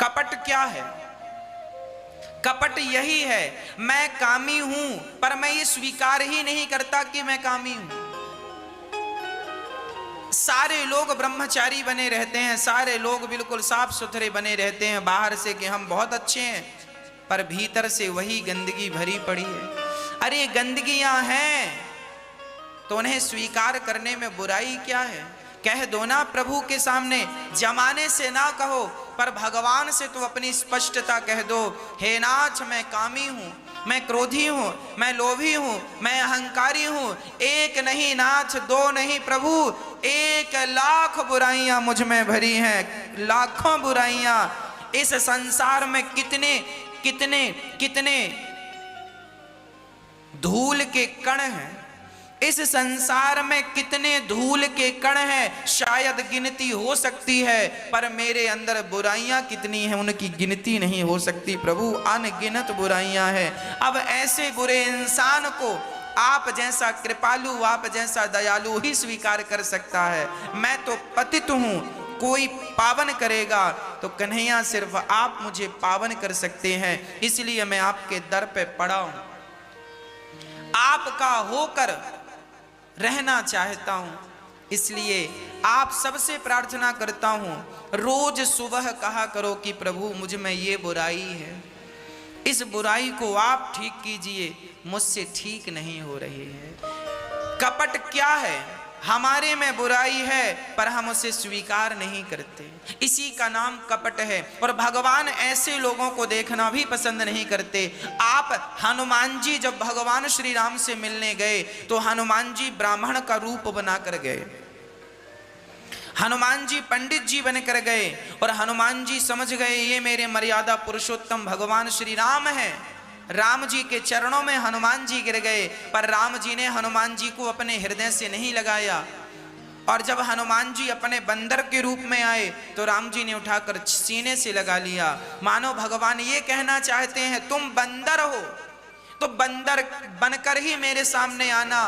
कपट क्या है? कपट यही है, मैं कामी हूं पर मैं ये स्वीकार ही नहीं करता कि मैं कामी हूं। सारे लोग ब्रह्मचारी बने रहते हैं, सारे लोग बिल्कुल साफ सुथरे बने रहते हैं बाहर से कि हम बहुत अच्छे हैं, पर भीतर से वही गंदगी भरी पड़ी है। अरे गंदगियां हैं तो उन्हें स्वीकार करने में बुराई क्या है? कह दो ना प्रभु के सामने, जमाने से ना कहो पर भगवान से तो अपनी स्पष्टता कह दो। हे नाथ, मैं कामी हूं, मैं क्रोधी हूं, मैं लोभी हूं, मैं अहंकारी हूं। एक नहीं नाथ, दो नहीं प्रभु, 1,00,000 बुराइयां मुझ में भरी हैं, लाखों बुराइयां। इस संसार में कितने कितने कितने धूल के कण हैं, इस संसार में कितने धूल के कण हैं, शायद गिनती हो सकती है, पर मेरे अंदर बुराइयां कितनी हैं उनकी गिनती नहीं हो सकती प्रभु, अनगिनत बुराइयां हैं। अब ऐसे बुरे इंसान को आप जैसा कृपालु, आप जैसा दयालु ही स्वीकार कर सकता है। मैं तो पतित हूं, कोई पावन करेगा तो कन्हैया सिर्फ आप मुझे पावन कर सकते हैं, इसलिए मैं आपके दर पे पड़ा हूं, आपका होकर रहना चाहता हूं। इसलिए आप सबसे प्रार्थना करता हूं, रोज सुबह कहा करो कि प्रभु मुझ में ये बुराई है, इस बुराई को आप ठीक कीजिए, मुझसे ठीक नहीं हो रही है। कपट क्या है? हमारे में बुराई है पर हम उसे स्वीकार नहीं करते, इसी का नाम कपट है। और भगवान ऐसे लोगों को देखना भी पसंद नहीं करते। आप हनुमान जी जब भगवान श्री राम से मिलने गए तो हनुमान जी ब्राह्मण का रूप बनाकर गए, हनुमान जी पंडित जी बनकर गए, और हनुमान जी समझ गए ये मेरे मर्यादा पुरुषोत्तम भगवान श्री राम है। राम जी के चरणों में हनुमान जी गिर गए, पर राम जी ने हनुमान जी को अपने हृदय से नहीं लगाया। और जब हनुमान जी अपने बंदर के रूप में आए तो राम जी ने उठाकर सीने से लगा लिया, मानो भगवान ये कहना चाहते हैं तुम बंदर हो तो बंदर बनकर ही मेरे सामने आना,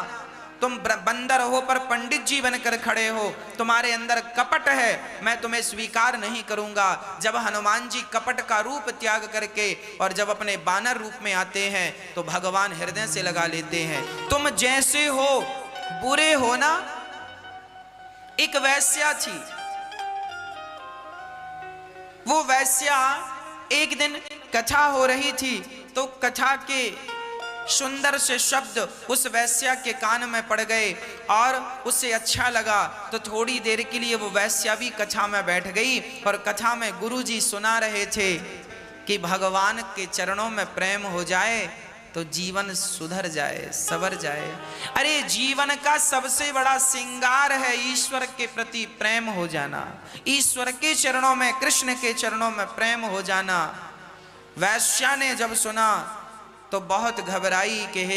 तुम बंदर हो पर पंडित जी बनकर खड़े हो, तुम्हारे अंदर कपट है, मैं तुम्हें स्वीकार नहीं करूंगा। जब हनुमान जी कपट का रूप त्याग करके और जब अपने बानर रूप में आते हैं तो भगवान हृदय से लगा लेते हैं, तुम जैसे हो बुरे हो ना। एक वैश्या थी, वो वैश्या एक दिन कथा हो रही थी तो कथा के सुंदर से शब्द उस वैश्या के कान में पड़ गए और उसे अच्छा लगा, तो थोड़ी देर के लिए वो वैश्या भी कथा में बैठ गई। और कथा में गुरुजी सुना रहे थे कि भगवान के चरणों में प्रेम हो जाए तो जीवन सुधर जाए, संवर जाए। अरे जीवन का सबसे बड़ा श्रृंगार है ईश्वर के प्रति प्रेम हो जाना, ईश्वर के चरणों में, कृष्ण के चरणों में प्रेम हो जाना। वैश्या ने जब सुना तो बहुत घबराई कि हे